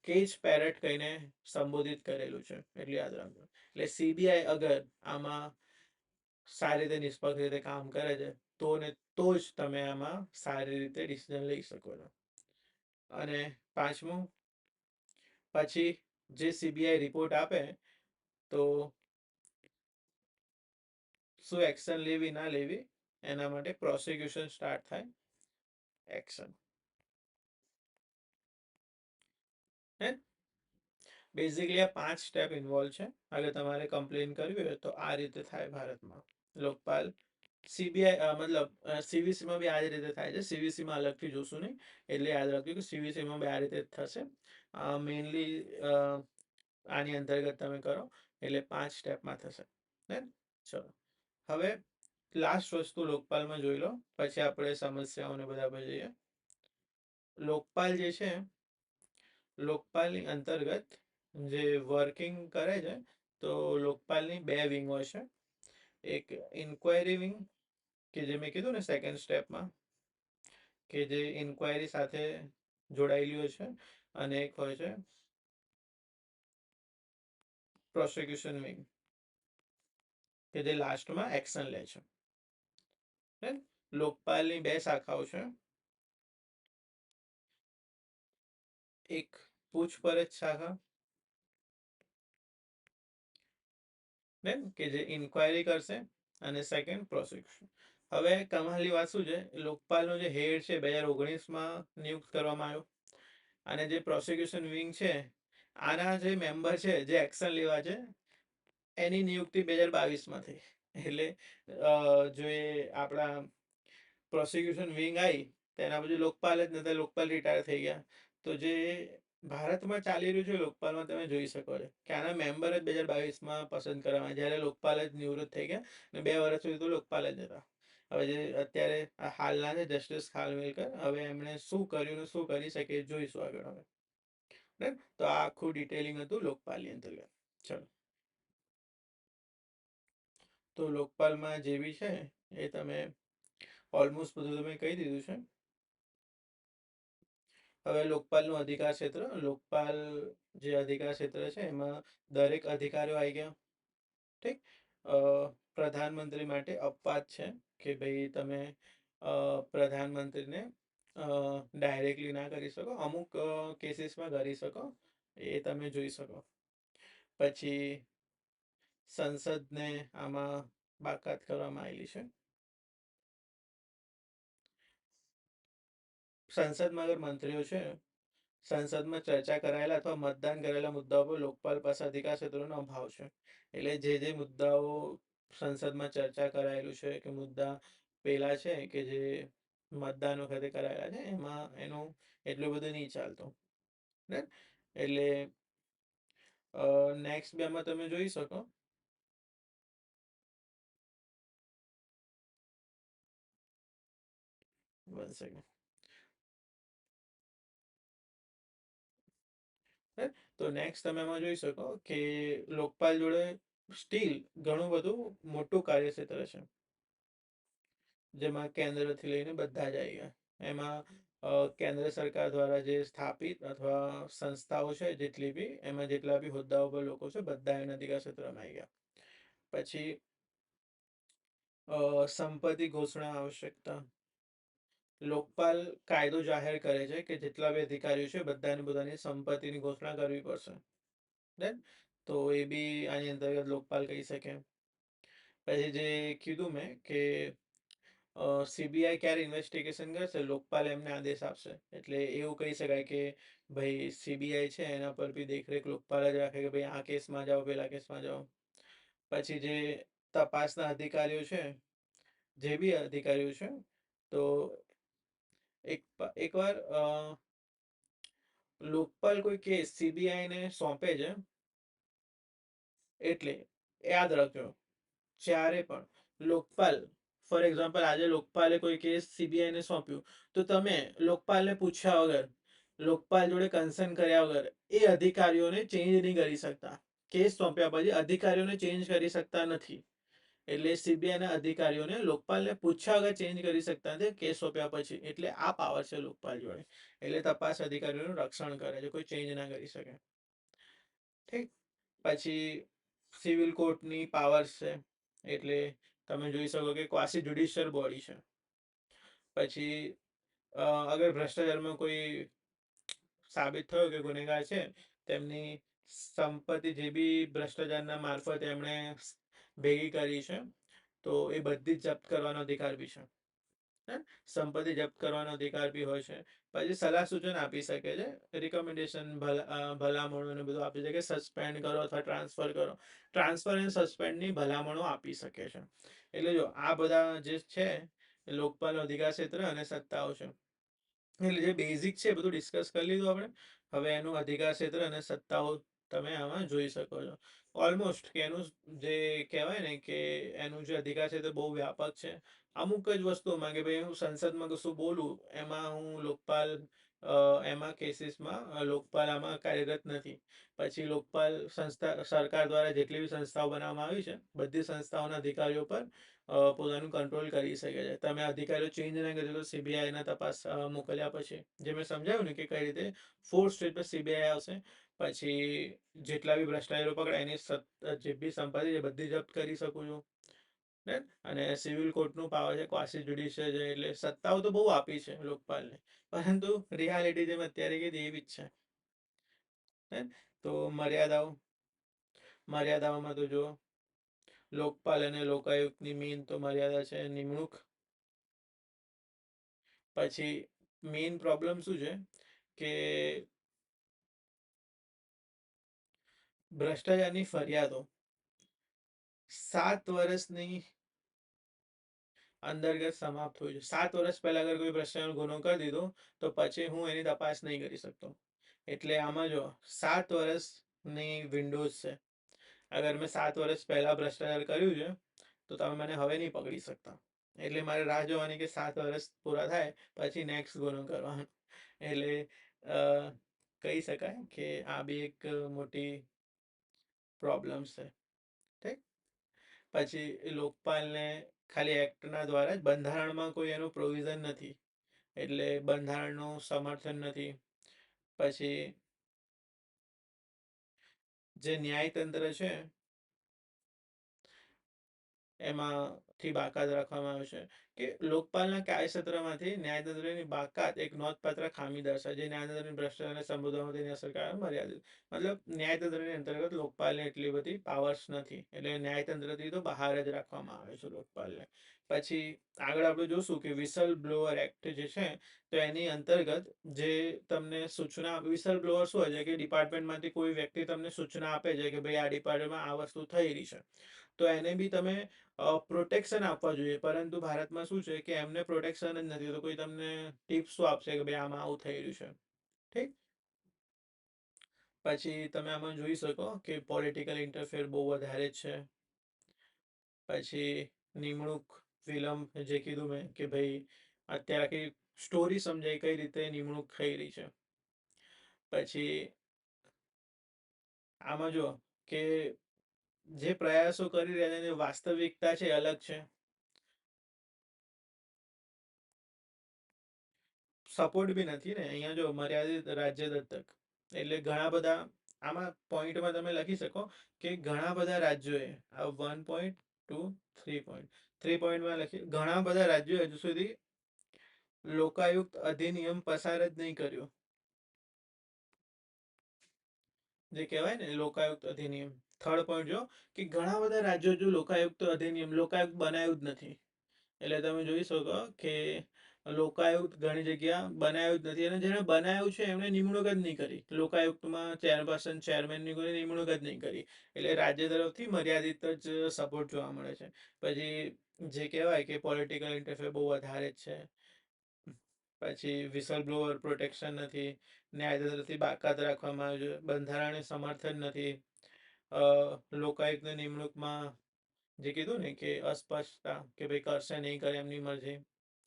કેજ પેરેટ કહીને સંબોધિત કરેલું છે, એટલે યાદ રાખજો. એટલે CBI અગર આમાં સારી રીતે નિષ્પક્ષ રીતે કામ કરે છે તો જ તમે આમાં સારી રીતે ડિસિઝન લઈ શકો છો. અને પાંચમું, પછી જે CBI રિપોર્ટ આપે તો શું એક્શન લેવી ના લેવી એના માટે પ્રોસિક્યુશન સ્ટાર્ટ થાય, એક્શન. હે બેઝિકલી આ 5 સ્ટેપ ઇન્વોલ્વ છે. અગર તમારે કમ્પ્લેન કરવી હોય તો આ રીતે થાય ભારતમાં. લોકપાલ CBI મતલબ CVCમાં બી આ જ રીતે થાય છે. CVCમાં અલગથી જોશું નહીં, એટલે યાદ રાખજો કે CVCમાં બી આ રીતે જ થશે. મેઇનલી આની અંતર્ગત તમે કરો એટલે 5 સ્ટેપમાં થશે. હે ચલો હવે લાસ્ટ વસ્તુ લોકપાલમાં જોઈ લો, પછી આપણે સમસ્યાઓને બધા પર જઈએ. લોકપાલ જે છે, લોકપાલની અંતર્ગત જે વર્કિંગ કરે છે તો લોકપાલની 2 વિંગ હોય છે. એક ઇન્ક્વાયરી વિંગ કે જે મેં કીધું ને સેકન્ડ સ્ટેપમાં કે જે ઇન્ક્વાયરી સાથે જોડાયેલી હોય છે, અને એક હોય છે પ્રોસિક્યુશન વિંગ કે જે લાસ્ટમાં એક્શન લે છે. લોકપાલની 2 શાખાઓ છે. એક પૂછપરછ શાખા કે જે ઇન્ક્વાયરી કરશે, અને સેકન્ડ પ્રોસિક્યુશન. હવે કમાલની વાત શું છે, લોકપાલનો જે હેડ છે 2019માં નિયુક્ત કરવામાં આવ્યો, અને જે પ્રોસિક્યુશન વિંગ છે આના જે મેમ્બર છે જે એક્શન લેવા છે એની નિયુક્તિ 2022માં થઈ. એટલે જો એ આપણા પ્રોસિક્યુશન વિંગ આવી તેના પછી લોકપાલ જ નતા, લોકપાલ રિટાયર થઈ ગયા. તો જે ભારતમાં ચાલી રહ્યું છે લોકપાલમાં તમે જોઈ શકો છો કે આના મેમ્બર જ 2022માં પસંદ કરવામાં, જ્યારે લોકપાલ જ નિવૃત્ત થઈ ગયા અને 2 વર્ષ સુધી તો લોકપાલ જ હતા. હવે જે અત્યારે હાલના છે જસ્ટિસ ખાનવિલકર, હવે એમણે શું કર્યું ને શું કરી શકે એ જોઈશું આગળ. હવે તો આ આખું ડિટેલિંગ હતું લોકપાલની અંતર્ગત. ચલો તો લોકપાલમાં જે બી છે એ તમે ઓલમોસ્ટ બધું તમે કહી દીધું છે. હવે લોકપાલનું અધિકાર ક્ષેત્ર, લોકપાલ જે અધિકાર ક્ષેત્ર છે એમાં દરેક અધિકારીઓ આવી ગયા. ઠીક. પ્રધાનમંત્રી માટે અપવાદ છે કે ભાઈ તમે પ્રધાનમંત્રીને ડાયરેક્ટલી ના કરી શકો, અમુક કેસીસમાં કરી શકો, એ તમે જોઈ શકો. પછી સંસદને આમાં બાકાત કરવામાં આવેલી છે. સંસદમાં અગર મંત્રીઓ છે, સંસદમાં ચર્ચા કરાયેલા અથવા મતદાન કરેલા મુદ્દાઓ પર લોકપાલ પાસે અધિકાર ક્ષેત્રનો અભાવ છે. એટલે જે મુદ્દાઓ સંસદમાં ચર્ચા કરાયેલું છે કે મુદ્દા પેલા છે કે જે મતદાન વખતે કરાયેલા છે એમાં એનું એટલું બધું નહીં ચાલતું. ને એટલે નેક્સ્ટ બેમાં તમે જોઈ શકો વન સેકન્ડ. તો નેક્સ્ટ તમે એમાં જોઈ શકો કે લોકપાલ જોડે સ્ટીલ ઘણું બધું મોટું કાર્યક્ષેત્ર છે, જેમાં કેન્દ્રથી લઈને બધા જ આવી ગયા એમાં. કેન્દ્ર સરકાર દ્વારા જે સ્થાપિત અથવા સંસ્થાઓ છે જેટલી બી, એમાં જેટલા બી હોદ્દાઓ પર લોકો છે બધા એના અધિકાર ક્ષેત્રમાં આવી ગયા. પછી સંપત્તિ ઘોષણા આવશ્યકતા. લોકપાલ કાયદો જાહેર કરે છે કે જેટલા બી અધિકારીઓ છે બધાને પોતાની સંપત્તિની ઘોષણા કરવી પડશે. Right? તો એ બી આની અંતર્ગત લોકપાલ કહી શકે. પછી જે કીધું મેં કે સીબીઆઈ ક્યારે ઇન્વેસ્ટિગેશન કરશે, લોકપાલ એમને આદેશ આપશે. એટલે એવું કહી શકાય કે ભાઈ સીબીઆઈ છે એના પર બી દેખરેખ લોકપાલ જ રાખે કે ભાઈ આ કેસમાં જાઓ, પેલા કેસમાં જાઓ. પછી જે તપાસના અધિકારીઓ છે, જે બી અધિકારીઓ છે, તો એકવાર લોકપાલ કોઈ કેસ સીબીઆઈ ને સોંપે છે, એટલે યાદ રાખજો જ્યારે પણ લોકપાલ, ફોર એક્ઝામ્પલ આજે લોકપાલે કોઈ કેસ સીબીઆઈ ને સોંપ્યું, તો તમે લોકપાલને પૂછ્યા વગર, લોકપાલ જોડે કન્સર્ન કર્યા વગર એ અધિકારીઓને ચેન્જ નહીં કરી શકતા. કેસ સોંપ્યા પછી અધિકારીઓને ચેન્જ કરી શકતા નથી. એટલે સીબીઆઈ ના અધિકારીઓને લોકપાલને પૂછ્યા વગર ચેન્જ કરી શકતા નથી કેસ સોંપ્યા પછી. એટલે આ પાવર છે લોકપાલ જોડે. એટલે તપાસ અધિકારીઓનું રક્ષણ કરે છે, કોઈ ચેન્જ ના કરી શકે. ઠીક. પછી સિવિલ કોર્ટની પાવર્સ છે, એટલે તમે જોઈ શકો કે ક્વાસી જ્યુડિશિયલ બોડી છે. પછી અગર ભ્રષ્ટાચારમાં કોઈ સાબિત થયો કે ગુનેગાર છે, તેમની સંપત્તિ જે બી ભ્રષ્ટાચારના મારફતે એમણે ભેગી કરી છે, તો એ બધી જ જપ્ત કરવાનો અધિકાર બી છે. સંપત્તિ જપ્ત કરવાનો અધિકાર બી હોય છે. પછી સલાહ સૂચન આપી શકે છે, રિકમેન્ડેશન, ભલામણો બધું આપી શકે, સસ્પેન્ડ કરો અથવા ટ્રાન્સફર કરો. ટ્રાન્સફર અને સસ્પેન્ડની ભલામણો આપી શકે છે. એટલે જો આ બધા જે છે લોકપાલ અધિકાર ક્ષેત્ર અને સત્તાઓ છે. એટલે જે બેઝિક છે એ બધું ડિસ્કસ કરી લીધું આપણે. હવે એનું અધિકાર ક્ષેત્ર અને સત્તાઓ તમે આમાં જોઈ શકો છો. ઓલમોસ્ટ કે એનું જે કહેવાય ને કે એનું જે અધિકાર છે તે બહુ વ્યાપક છે. અમુક જ વસ્તુઓમાં કે ભાઈ હું સંસદમાં કશું બોલું એમાં હું લોકપાલ, એમાં કેસીસમાં લોકપાલ આમાં કાર્યરત નથી. પછી લોકપાલ સંસ્થા, સરકાર દ્વારા જેટલી બી સંસ્થાઓ બનાવવામાં આવી છે બધી સંસ્થાઓના અધિકારીઓ પર પોતાનું કંટ્રોલ કરી શકે છે. તમે અધિકારીઓ ચેન્જ ના કરી તો સીબીઆઈ ના તપાસ મોકલ્યા પછી, જે મેં સમજાવ્યું ને કે કઈ રીતે 4 સ્ટેટ પર સીબીઆઈ આવશે. પછી જેટલા બી ભ્રષ્ટાચારો પકડાય એની જે બી સંપત્તિ છે બધી જપ્ત કરી શકું છું. અને સિવિલ કોર્ટનું પાવર છે, ક્વાસી જ્યુડિશિયલ છે. એટલે સત્તાઓ તો બહુ આપી છે લોકપાલને, પરંતુ રિયાલિટી જેમ અત્યારે કીધી એવી જ છે. તો મર્યાદાઓમાં તો જો લોકપાલ અને લોકાયુક્તની મેઇન તો મર્યાદા છે નિમણૂક. પછી મેઇન પ્રોબ્લેમ શું છે કે ભ્રષ્ટાચારની ફરિયાદો 7 વર્ષની અંતર્ગત સમાપ્ત હોય છે. 7 વર્ષ પહેલા અગર કોઈ ભ્રષ્ટાચારનો ગુનો કરી દીધો તો પછી હું એની તપાસ નહીં કરી શકતો. એટલે આમાં જો 7 વર્ષની વિન્ડોઝ છે. અગર મેં 7 વર્ષ પહેલા ભ્રષ્ટાચાર કર્યું છે તો તમે મને હવે નહીં પકડી શકતા. એટલે મારે રાહ જોવાની કે 7 વર્ષ પૂરા થાય પછી નેક્સ્ટ ગુનો કરવાનો. એટલે કહી શકાય કે આ બી એક મોટી પ્રોબ્લેમ છે. ઠીક. પછી લોકપાલને ખાલી એક્ટના દ્વારા જ, બંધારણમાં કોઈ એનું પ્રોવિઝન નથી, એટલે બંધારણનું સમર્થન નથી. પછી જે ન્યાયતંત્ર છે એમાંથી બાકાત રાખવામાં આવ્યું છે કે લોકપાલના કાર્યક્ષેત્રમાંથી ન્યાયતંત્રની બાકાત એક નોંધપાત્ર ખામી દર્શાવે છે. ન્યાયતંત્રની ભ્રષ્ટાચારને સંબોધવામાં તેની અસરકારક મર્યાદિત, મતલબ ન્યાયતંત્રની અંતર્ગત લોકપાલને એટલી બધી પાવર્સ નથી. એટલે ન્યાયતંત્રથી તો બહાર જ રાખવામાં આવે છે લોકપાલને. પછી આગળ આપણે જોશું કે વિસલ બ્લોઅર એક્ટ જે છે, તો એની અંતર્ગત જે તમને સૂચના, વિસલ બ્લોઅર શું હોય છે કે ડિપાર્ટમેન્ટમાંથી કોઈ વ્યક્તિ તમને સૂચના આપે છે કે ભાઈ આ ડિપાર્ટમેન્ટમાં આ વસ્તુ થઈ રહી છે, તો એને બી તમે પ્રોટેક્શન આપવા જોઈએ. પરંતુ ભારતમાં શું છે કે એમને પ્રોટેક્શન જ નથી, તો કોઈ તમને ટિપ્સ શું આપશે કે ભાઈ આમાં આવું થઈ રહ્યું છે. ઠીક. પછી તમે આમાં જોઈ શકો કે પોલિટિકલ ઇન્ટરફેર બહુ વધારે છે. પછી નિમણૂક વિલંબ, જે કીધું મેં કે ભાઈ અત્યારે આખી સ્ટોરી સમજાય કઈ રીતે નિમણૂક થઈ રહી છે. પછી આમાં જો કે જે પ્રયાસો કરી રહ્યા છે એની વાસ્તવિકતા છે એ અલગ છે. સપોર્ટ બી નથી ને અહીંયા. જો મર્યાદિત રાજ્ય દત્તક એટલે ઘણા બધા આમાં પોઈન્ટમાં તમે લખી શકો કે ઘણા બધા રાજ્યોએ આ 1.2 3 પોઈન્ટમાં લખી ઘણા બધા રાજ્યોએ હજુ સુધી લોકાયુક્ત અધિનિયમ પસાર જ નહીં કર્યો. જે કહેવાય ને લોકાયુક્ત અધિનિયમ. થર્ડ પોઈન્ટ જો કે ઘણા બધા રાજ્યો જો લોકાયુક્ત અધિનિયમ લોકાયુક્ત બનાવ્યું જ નથી. એટલે તમે જોઈ શકો કે લોકાયુક્ત ઘણી જગ્યા બનાવ્યું જ નથી અને જેને બનાવ્યું છે એમને નિમણૂક જ નહીં કરી. લોકાયુક્તમાં ચેરપર્સન ચેરમેનની કોઈ નિમણૂક જ નહીં કરી. એટલે રાજ્ય તરફથી મર્યાદિત જ સપોર્ટ જોવા મળે છે. પછી જે કહેવાય કે પોલિટિકલ ઇન્ટરફેર બહુ વધારે જ છે. પછી વિસલ બ્લોઅર પ્રોટેક્શન નથી, ન્યાય તરફથી બાકાત રાખવામાં આવ્યું છે, બંધારણીય સમર્થન નથી, લોકાયુક્તની નિમણૂકમાં જે કીધું ને કે અસ્પષ્ટતા કે ભાઈ કરશે નહીં કરે એમની મરજી.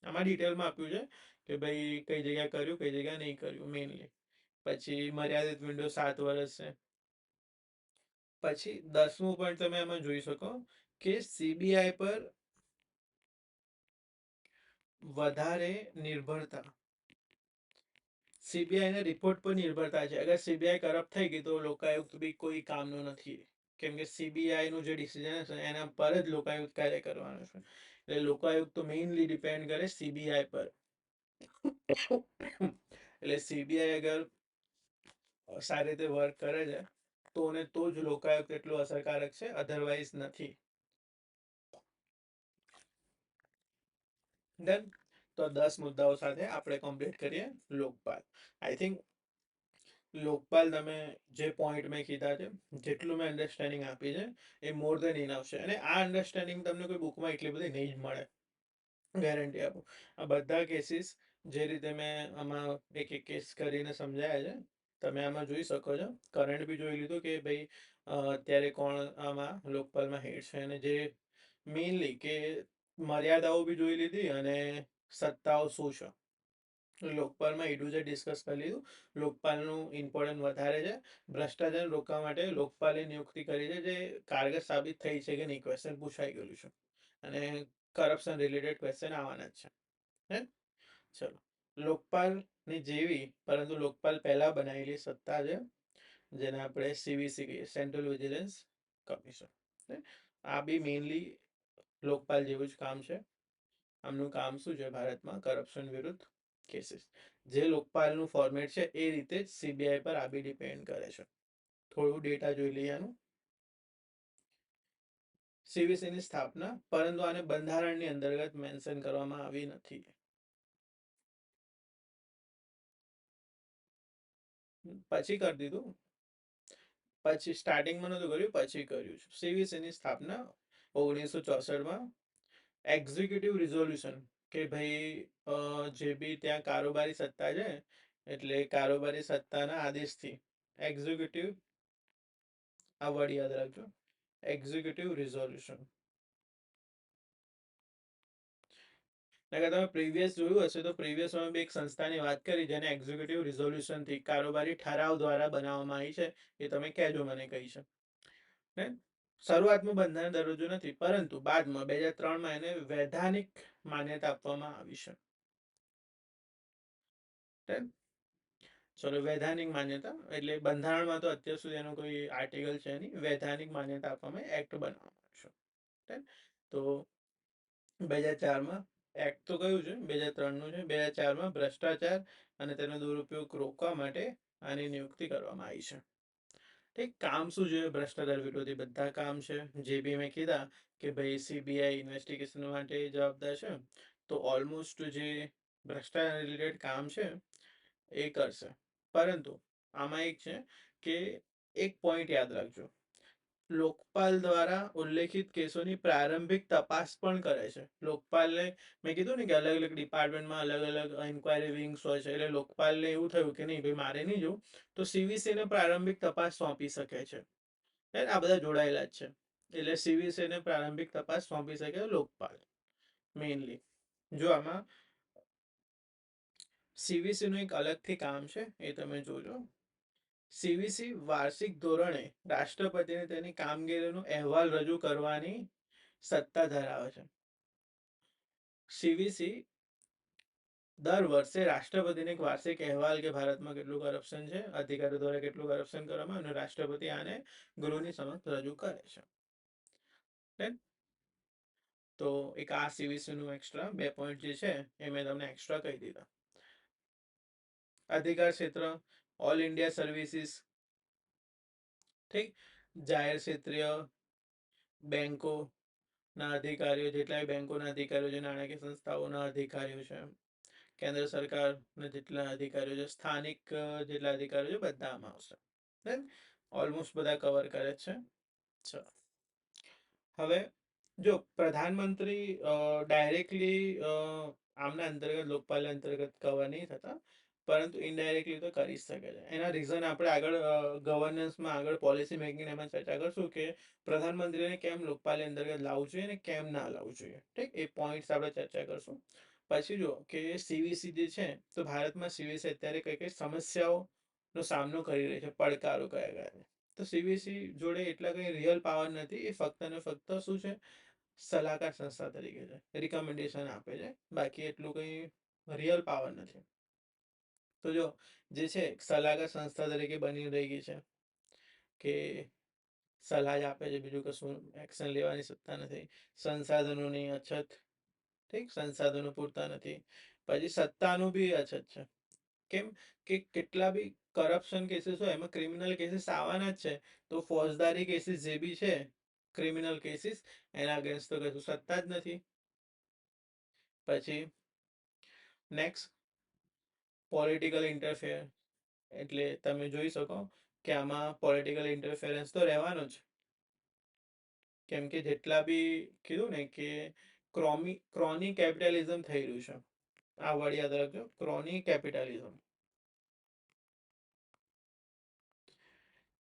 આમાં ડિટેલમાં આપ્યું છે કે ભાઈ કઈ જગ્યા કર્યું કઈ જગ્યા નહીં કર્યું મેઇનલી. પછી મર્યાદિત વિન્ડો 7 વર્ષ છે. પછી 10મું પોઈન્ટ તમે આમાં જોઈ શકો કે સીબીઆઈ પર વધારે નિર્ભરતા. સીબીઆઈના રિપોર્ટ પર નિર્ભરતા છે. અગર સીબીઆઈ કરપ્ટ થઈ ગઈ તો લોકાયુક્ત બી કોઈ કામનું નથી. કેમ કે સીબીઆઈનું જે ડિસિઝન છે એના પર જ લોકાયુક્ત કાર્ય કરવાનું છે. એટલે લોકાયુક્ત તો મેઇનલી ડિપેન્ડ કરે સીબીઆઈ પર. એટલે સીબીઆઈ અગર સારી રીતે વર્ક કરે છે તો જ લોકાયુક્ત એટલું અસરકારક છે, અધરવાઇઝ નથી. ડન. તો 10 મુદ્દાઓ સાથે આપણે કમ્પ્લીટ કરીએ લોકપાલ. આઈ થિંક લોકપાલ તમે જે પોઈન્ટ મેં કીધા છે જેટલું મેં અન્ડરસ્ટેન્ડિંગ આપી છે એ મોર દેન ઇનફ છે. અને આ અન્ડરસ્ટેન્ડિંગ તમને કોઈ બુકમાં એટલી બધી નહીં જ મળે, ગેરંટી આપું. આ બધા કેસીસ જે રીતે મેં આમાં એક એક કેસ કરીને સમજાયા છે તમે આમાં જોઈ શકો છો. કરંટ બી જોઈ લીધું કે ભાઈ અત્યારે કોણ આમાં લોકપાલમાં હેડ છે અને જે મેઇનલી કે મર્યાદાઓ બી જોઈ લીધી અને સત્તાઓ શું છે. લોકપાલમાં એડું જે ડિસ્કસ કરી લીધું. લોકપાલનું ઇમ્પોર્ટન્સ વધારે છે. ભ્રષ્ટાચાર રોકવા માટે લોકપાલે નિયુક્તિ કરી છે જે કારગર સાબિત થઈ છે કે નહીં ક્વેશ્ચન પૂછાઈ ગયેલું છે અને કરપ્શન રિલેટેડ ક્વેશ્ચન આવવાના જ છે. હે ચલો. લોકપાલની જેવી પરંતુ લોકપાલ પહેલા બનાવેલી સત્તા છે જેને આપણે સીવીસી કહીએ, સેન્ટ્રલ વિજિલન્સ કમિશન. આ બી મેઇનલી લોકપાલ જેવું જ કામ છે. આમનું કામ શું છે ભારતમાં કરપ્શન વિરુદ્ધ કેસીસ. જે લોકપાલનું ફોર્મેટ છે એ રીતે જ સીબીઆઈ પર આ બી ડિપેન્ડ કરે છે. થોડું ડેટા જોઈ લઈએ આનું. સીવીસીની સ્થાપના પરંતુ આને બંધારણની અંતર્ગત મેન્શન કરવામાં આવી નથી. પછી કરી દીધું. પછી સ્ટાર્ટિંગમાં નહોતું કર્યું, પછી કર્યું છે. સીવીસીની સ્થાપના 1964માં એક્ઝિક્યુટિવ રિઝોલ્યુશન કે ભાઈ જે બી ત્યાં કારોબારી સત્તા છે એટલે કારોબારી સત્તાના આદેશથી એક્ઝિક્યુટિવ, આ વર્ડ યાદ રાખજો, એક્ઝિક્યુટિવ રિઝોલ્યુશન. અગર તમે પ્રીવિયસ જોયું હશે તો પ્રીવિયસમાં બી એક સંસ્થાની વાત કરી જેને એક્ઝિક્યુટિવ રિઝોલ્યુશનથી કારોબારી ઠરાવ દ્વારા બનાવવામાં આવી છે. એ તમે કહેજો મને કઈ છે. ને શરૂઆતમાં બંધારણ દરજ્જો નથી પરંતુ બાદમાં 2003માં એને વૈધાનિક માન્યતા આપવામાં આવી છે. ચલો, વૈધાનિક માન્યતા એટલે બંધારણમાં તો અત્યાર સુધી એનો કોઈ આર્ટિકલ છે નહીં. વૈધાનિક માન્યતા આપવામાં એક્ટ બનાવવામાં આવ્યો છે. તો 2004માં એક્ટ તો કયું છે 2003નું છે. 2004માં ભ્રષ્ટાચાર અને તેનો દુરુપયોગ રોકવા માટે આની નિયુક્તિ કરવામાં આવી છે. ઠીક. કામ શું છે ભ્રષ્ટાચાર વિરોધી બધા કામ છે જે બી મેં કીધા કે ભાઈ સીબીઆઈ ઇન્વેસ્ટિગેશન માટે જવાબદાર છે તો ઓલમોસ્ટ જે ભ્રષ્ટાચાર રિલેટેડ કામ છે એ કરશે. પરંતુ આમાં એક છે કે એક પોઈન્ટ યાદ રાખજો, લોકપાલ દ્વારા ઉલ્લેખિત કેસોની પ્રારંભિક તપાસ પણ કરે છે. લોકપાલને મેં કીધું ને કે અલગ અલગ ડિપાર્ટમેન્ટમાં અલગ અલગ ઇન્ક્વાયરી વિંગ્સ હોય છે. એટલે લોકપાલને એવું થયું કે નહીં ભાઈ મારે નહીં જવું તો સીવીસીને પ્રારંભિક તપાસ સોંપી શકે છે. આ બધા જોડાયેલા જ છે. એટલે સીવીસીને પ્રારંભિક તપાસ સોંપી શકે લોકપાલ મેઇનલી. જો આમાં સીવીસી નું એક અલગથી કામ છે, એ તમે જોજો. સીવીસી વાર્ષિક ધોરણે રાષ્ટ્રપતિને તેની કામગીરીનો અહેવાલ રજૂ કરવાની સત્તા ધરાવે છે. સીવીસી દર વર્ષે રાષ્ટ્રપતિને એક વાર્ષિક અહેવાલ કે ભારતમાં કેટલું કરપ્શન છે, અધિકારીઓ દ્વારા કેટલું કરપ્શન કરવામાં, અને રાષ્ટ્રપતિ આને ગૃહની સમક્ષ રજૂ કરે છે. તો એક આ સીવીસી નું એક્સ્ટ્રા 2 પોઈન્ટ જે છે એ મેં તમને એક્સ્ટ્રા કહી દીધા. અધિકાર ક્ષેત્ર ઓલ ઇન્ડિયા સર્વિસીસ, ઠીક, જાહેર ક્ષેત્રીય બેંકો ના અધિકારીઓ, જેટલા બેંકોના અધિકારીઓ છે, નાણાકીય સંસ્થાઓના અધિકારીઓ છે, કેન્દ્ર સરકારના જેટલા અધિકારીઓ છે, સ્થાનિક જેટલા અધિકારીઓ છે, બધા આમાં આવશે. ઓલમોસ્ટ બધા કવર કરે છે. ચલો, હવે જો પ્રધાનમંત્રી ડાયરેક્ટલી આમના અંતર્ગત, લોકપાલ અંતર્ગત કવર નહીં થતા, પરંતુ ઇનડાયરેક્ટલી તો કરી શકે છે. એના રીઝન આપણે આગળ ગવર્નન્સમાં, આગળ પોલિસી મેકિંગ એમાં ચર્ચા કરશું કે પ્રધાનમંત્રીને કેમ લોકપાલ અંતર્ગત લાવવું જોઈએ અને કેમ ના લાવવું જોઈએ. ઠીક, એ પોઈન્ટ્સ આપણે ચર્ચા કરશું. પછી જો કે સીવીસી જે છે, તો ભારતમાં સીવીસી અત્યારે કઈ કઈ સમસ્યાઓનો સામનો કરી રહી છે, પડકારો કયા કયા છે. તો સીવીસી જોડે એટલા કઈ રિયલ પાવર નથી. એ ફક્ત ને ફક્ત શું છે, સલાહકાર સંસ્થા તરીકે છે, રિકમેન્ડેશન આપે છે, બાકી એટલું કઈ રિયલ પાવર નથી. તો જો જે છે સલાહકાર સંસ્થા તરીકે બની રહી ગઈ છે, કે સલાહ જ આપે છે, બીજું કશું એક્શન લેવાની સત્તા નથી. સંસાધનોની અછત, ઠીક, સંસાધનો પૂરતા નથી. પછી સત્તાનું બી અછત છે. કેમ કે કેટલા બી કરપ્શન કેસીસ હોય એમાં ક્રિમિનલ કેસીસ આવવાના જ છે. તો ફોજદારી કેસીસ જે બી છે, ક્રિમિનલ કેસીસ, એના અગેન્સ્ટ તો કશું સત્તા જ નથી. પછી નેક્સ્ટ, પોલિટિકલ ઇન્ટરફેર, એટલે તમે જોઈ શકો કે આમાં પોલિટિકલ ઇન્ટરફેરન્સ તો રહેવાનો જ. કેમ કે જેટલા બી કીધું ને કે ક્રોની કેપિટલિઝમ થઈ રહ્યું છે. આ વર્ડ યાદ રાખજો, ક્રોની કેપિટલિઝમ.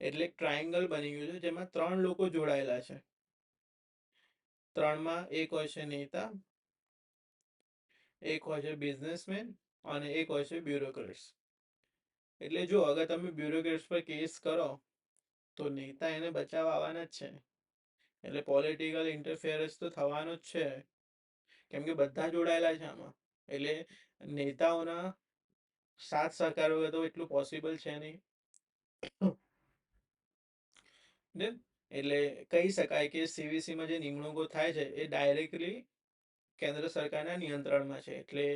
એટલે ટ્રાયંગલ બની ગયું છે જેમાં 3 લોકો જોડાયેલા છે. 3માં એક હોય છે નેતા, એક હોય છે બિઝનેસમેન, અને એક હોય છે બ્યુરોક્રેટ્સ. એટલે જો અગર તમે બ્યુરોક્રેટ્સ પર કેસ કરો તો નેતા એને બચાવવા આવવાના જ છે. એટલે પોલિટિકલ ઇન્ટરફેરન્સ તો થવાનો જ છે, કેમ કે બધા જોડાયેલા છે આમાં. એટલે નેતાઓના સાથ સહકાર વગર તો એટલું પોસિબલ છે નહીં. એટલે કહી શકાય કે સીવીસીમાં જે નિમણૂકો થાય છે એ ડાયરેક્ટલી કેન્દ્ર સરકારના નિયંત્રણમાં છે. એટલે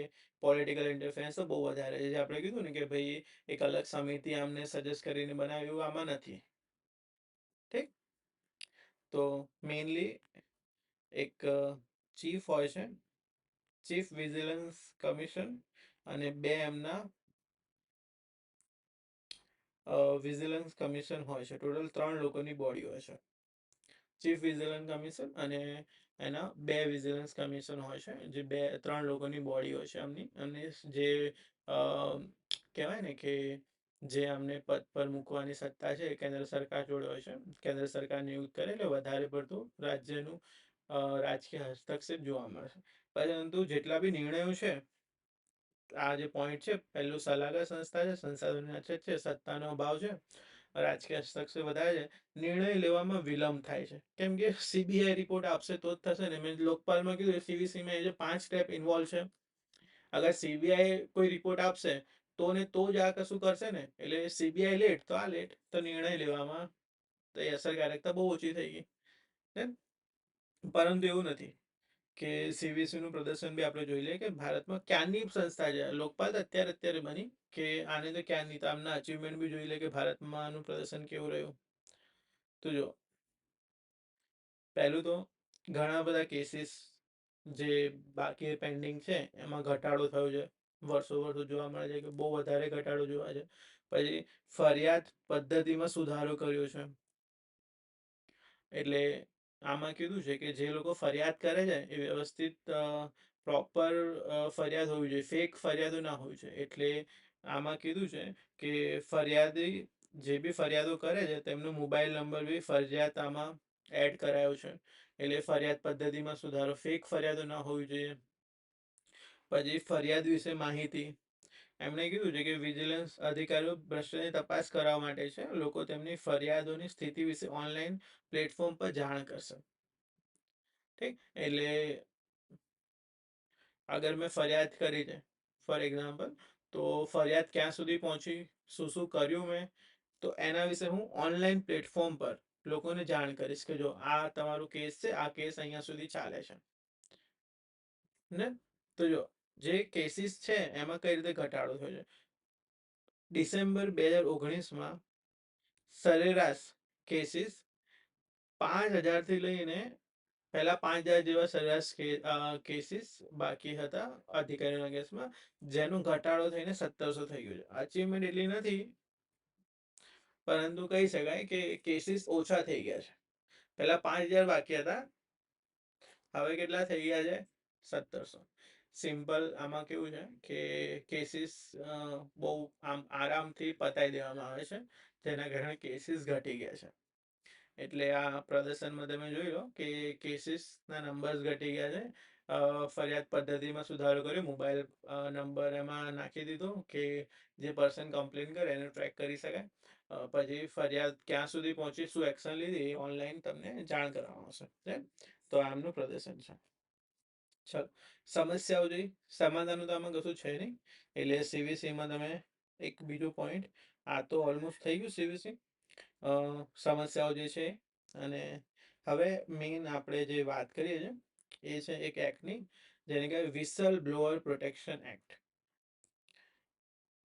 પોલિટિકલ ઇન્ટરફેરન્સ તો બહુ વધારે છે. જે આપણે કીધું ને કે ભાઈ એક અલગ સમિતિ આમને સજેસ્ટ કરીને બનાવ્યું, આમાં નથી. ઠીક, તો મેઇનલી એક ચીફ હોય છે, ચીફ વિજિલન્સ કમિશન, અને 2 એમના વિજિલન્સ કમિશન હોય છે. ટોટલ 3 લોકોની બોડી હોય છે. ચીફ વિજિલન્સ કમિશન અને એના 2 વિજિલન્સ કમિશન હોય છે, જે 3 લોકોની બોડી હોય છે એમની. અને જે કહેવાય ને કે જે અમને પદ પર મૂકવાની સત્તા છે એ કેન્દ્ર સરકાર જોડે હોય છે. કેન્દ્ર સરકાર નિયુક્ત કરે એટલે વધારે પડતું રાજ્યનું રાજકીય હસ્તક્ષેપ જોવા મળે છે. પરંતુ જેટલા બી નિર્ણયો છે, આ જે પોઈન્ટ છે, પહેલું સલાહકાર સંસ્થા છે, સંસાધનોની અછત છે, સત્તાનો અભાવ છે, રાજકીય હસ્તક્ષેપ વધારે છે, નિર્ણય લેવામાં વિલંબ થાય છે. કેમ કે સીબીઆઈ રિપોર્ટ આપશે તો જ થશે ને. મેં લોકપાલમાં કીધું સીવીસીમાં એ જે 5 સ્ટેપ ઇન્વોલ્વ છે. અગર સીબીઆઈ કોઈ રિપોર્ટ આપશે તો ને તો જ આ કશું કરશે ને. એટલે સીબીઆઈ લેટ તો આ લેટ, તો નિર્ણય લેવામાં તો એ અસરકારકતા બહુ ઓછી થઈ ગઈ. પરંતુ એવું નથી કે સીવીસી નું પ્રદર્શન બી આપણે જોઈ લઈએ કે ભારતમાં ક્યાંની સંસ્થા છે. લોકપાલ અત્યારે બની, કે આને તો ક્યાંની, તો આમના અચીવમેન્ટ બી જોઈ લે કે ભારતમાં આનું પ્રદર્શન કેવું રહ્યું. તો જો પહેલું તો ઘણા બધા કેસીસ જે બાકી પેન્ડિંગ છે એમાં ઘટાડો થયો છે. વર્ષો જોવા મળે છે કે બહુ વધારે ઘટાડો જોવા છે. પછી ફરિયાદ પદ્ધતિમાં સુધારો કર્યો છે. એટલે આમાં કીધું છે કે જે લોકો ફરિયાદ કરે છે એ વ્યવસ્થિત પ્રોપર ફરિયાદ હોવી જોઈએ, ફેક ફરિયાદો ના હોવી જોઈએ. એટલે આમાં કીધું છે કે ફરિયાદી જે બી ફરિયાદો કરે છે તેમનો મોબાઈલ નંબર બી ફરજિયાત આમાં એડ કરાયો છે. એટલે ફરિયાદ પદ્ધતિમાં સુધારો, ફેક ફરિયાદો ના હોવી જોઈએ. પછી ફરિયાદ વિશે માહિતી, એમણે કીધું છે કે વિજિલન્સ અધિકારીઓ ભ્રષ્ટાચારની તપાસ કરવા માટે છે, લોકો તેમની ફરિયાદોની સ્થિતિ વિશે ઓનલાઈન પ્લેટફોર્મ પર જાણ કરશે. ઠીક, એટલે અગર મેં ફરિયાદ કરી છે ફોર એક્ઝામ્પલ, તો ફરિયાદ ક્યાં સુધી પહોંચી, શું શું કર્યું મેં, તો એના વિશે હું ઓનલાઈન પ્લેટફોર્મ પર લોકોને જાણ કરીશ કે જો આ તમારું કેસ છે, આ કેસ અહીંયા સુધી ચાલે છે ને. તો જો જે કેસીસ છે એમાં કઈ રીતે ઘટાડો થયો છે. ડિસેમ્બર 2019માં સરેરાશ કેસીસ 5,000 થી લઈને, પહેલા 5,000 જેવા સરેરાશ કેસીસ બાકી હતા અધિકારીના કેસમાં, જેનો ઘટાડો થઈને 1,700 થઈ ગયો છે. અચીવમેન્ટ એટલી નથી, પરંતુ કહી શકાય કે કેસીસ ઓછા થઈ ગયા છે. પહેલા 5,000 બાકી હતા, હવે કેટલા થઈ ગયા છે? 1,700. સિમ્પલ આમાં કેવું છે કે કેસીસ બહુ આમ આરામથી પતાવી દેવામાં આવે છે, જેના કારણે કેસીસ ઘટી ગયા છે. એટલે આ પ્રદર્શનમાં તમે જોઈ લો કે કેસીસના નંબર્સ ઘટી ગયા છે. ફરિયાદ પદ્ધતિમાં સુધારો કર્યો, મોબાઈલ નંબર એમાં નાખી દીધો કે જે પર્સન કમ્પ્લેન કરે એને ટ્રેક કરી શકાય. પછી ફરિયાદ ક્યાં સુધી પહોંચી, શું એક્શન લીધી, એ ઓનલાઈન તમને જાણ કરવામાં આવશે. તો આમનું પ્રદર્શન છે. ચાલો, સમસ્યાઓ જોઈ. સમાધાન તો આમાં કશું છે નહીં, એટલે સીવીસીમાં તમે એક બીજું પોઈન્ટ, આ તો ઓલમોસ્ટ થઈ ગયું સીવીસી સમસ્યાઓ જે છે. અને હવે મેઇન આપણે જે વાત કરીએ છીએ એ છે એક એક્ટની, જેને કહેવાય વિસલ બ્લોઅર પ્રોટેક્શન એક્ટ.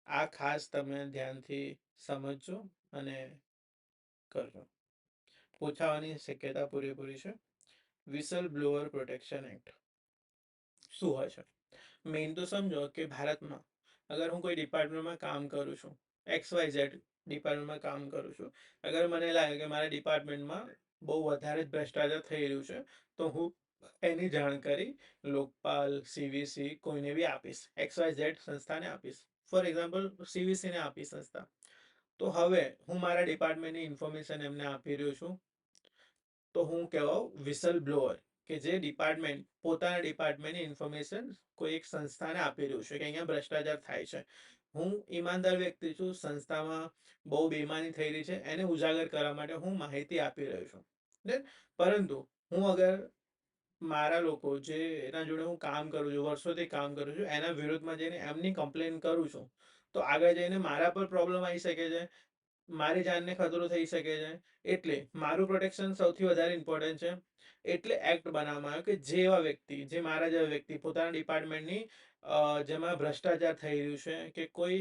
આ ખાસ તમે ધ્યાનથી સમજજો અને કરજો, પૂછાવાની શક્યતા પૂરેપૂરી છે. વિસલ બ્લોઅર પ્રોટેક્શન એક્ટ શું હોય છે? મેઇન તો સમજો કે ભારતમાં અગર હું કોઈ ડિપાર્ટમેન્ટમાં કામ કરું છું, XYZ ડિપાર્ટમેન્ટમાં કામ કરું છું, અગર મને લાગે કે મારા ડિપાર્ટમેન્ટમાં બહુ વધારે જ ભ્રષ્ટાચાર થઈ રહ્યું છે, તો હું એની જાણકારી લોકપાલ, સીવીસી કોઈને બી આપીશ, XYZ સંસ્થાને આપીશ. ફોર એક્ઝામ્પલ સીવીસીને આપી સંસ્થા. તો હવે હું મારા ડિપાર્ટમેન્ટની ઇન્ફોર્મેશન એમને આપી રહ્યો છું, તો હું કહેવાઉં વિસલ બ્લોઅર, કે જે ડિપાર્ટમેન્ટ પોતાના ડિપાર્ટમેન્ટની ઇન્ફોર્મેશન કોઈ એક સંસ્થાને આપી રહ્યું છે કે અહીંયા ભ્રષ્ટાચાર થાય છે. હું ઈમાનદાર વ્યક્તિ છું, સંસ્થામાં બહુ બેમાની થઈ રહી છે, એને ઉજાગર કરવા માટે હું માહિતી આપી રહ્યો છું. પરંતુ હું અગર મારા લોકો જે એના જોડે હું કામ કરું છું, વર્ષોથી કામ કરું છું, એના વિરુદ્ધમાં જઈને એમની કમ્પ્લેન કરું છું, તો આગળ જઈને મારા પર પ્રોબ્લેમ આવી શકે છે, મારી જાનને ખતરો થઈ શકે છે. એટલે મારું પ્રોટેક્શન સૌથી વધારે ઇમ્પોર્ટન્ટ છે. એટલે એક્ટ બનાવવામાં આવ્યો કે જે એવા વ્યક્તિ, જે મારા જેવા વ્યક્તિ પોતાના ડિપાર્ટમેન્ટની જેમાં ભ્રષ્ટાચાર થઈ રહ્યું છે કે કોઈ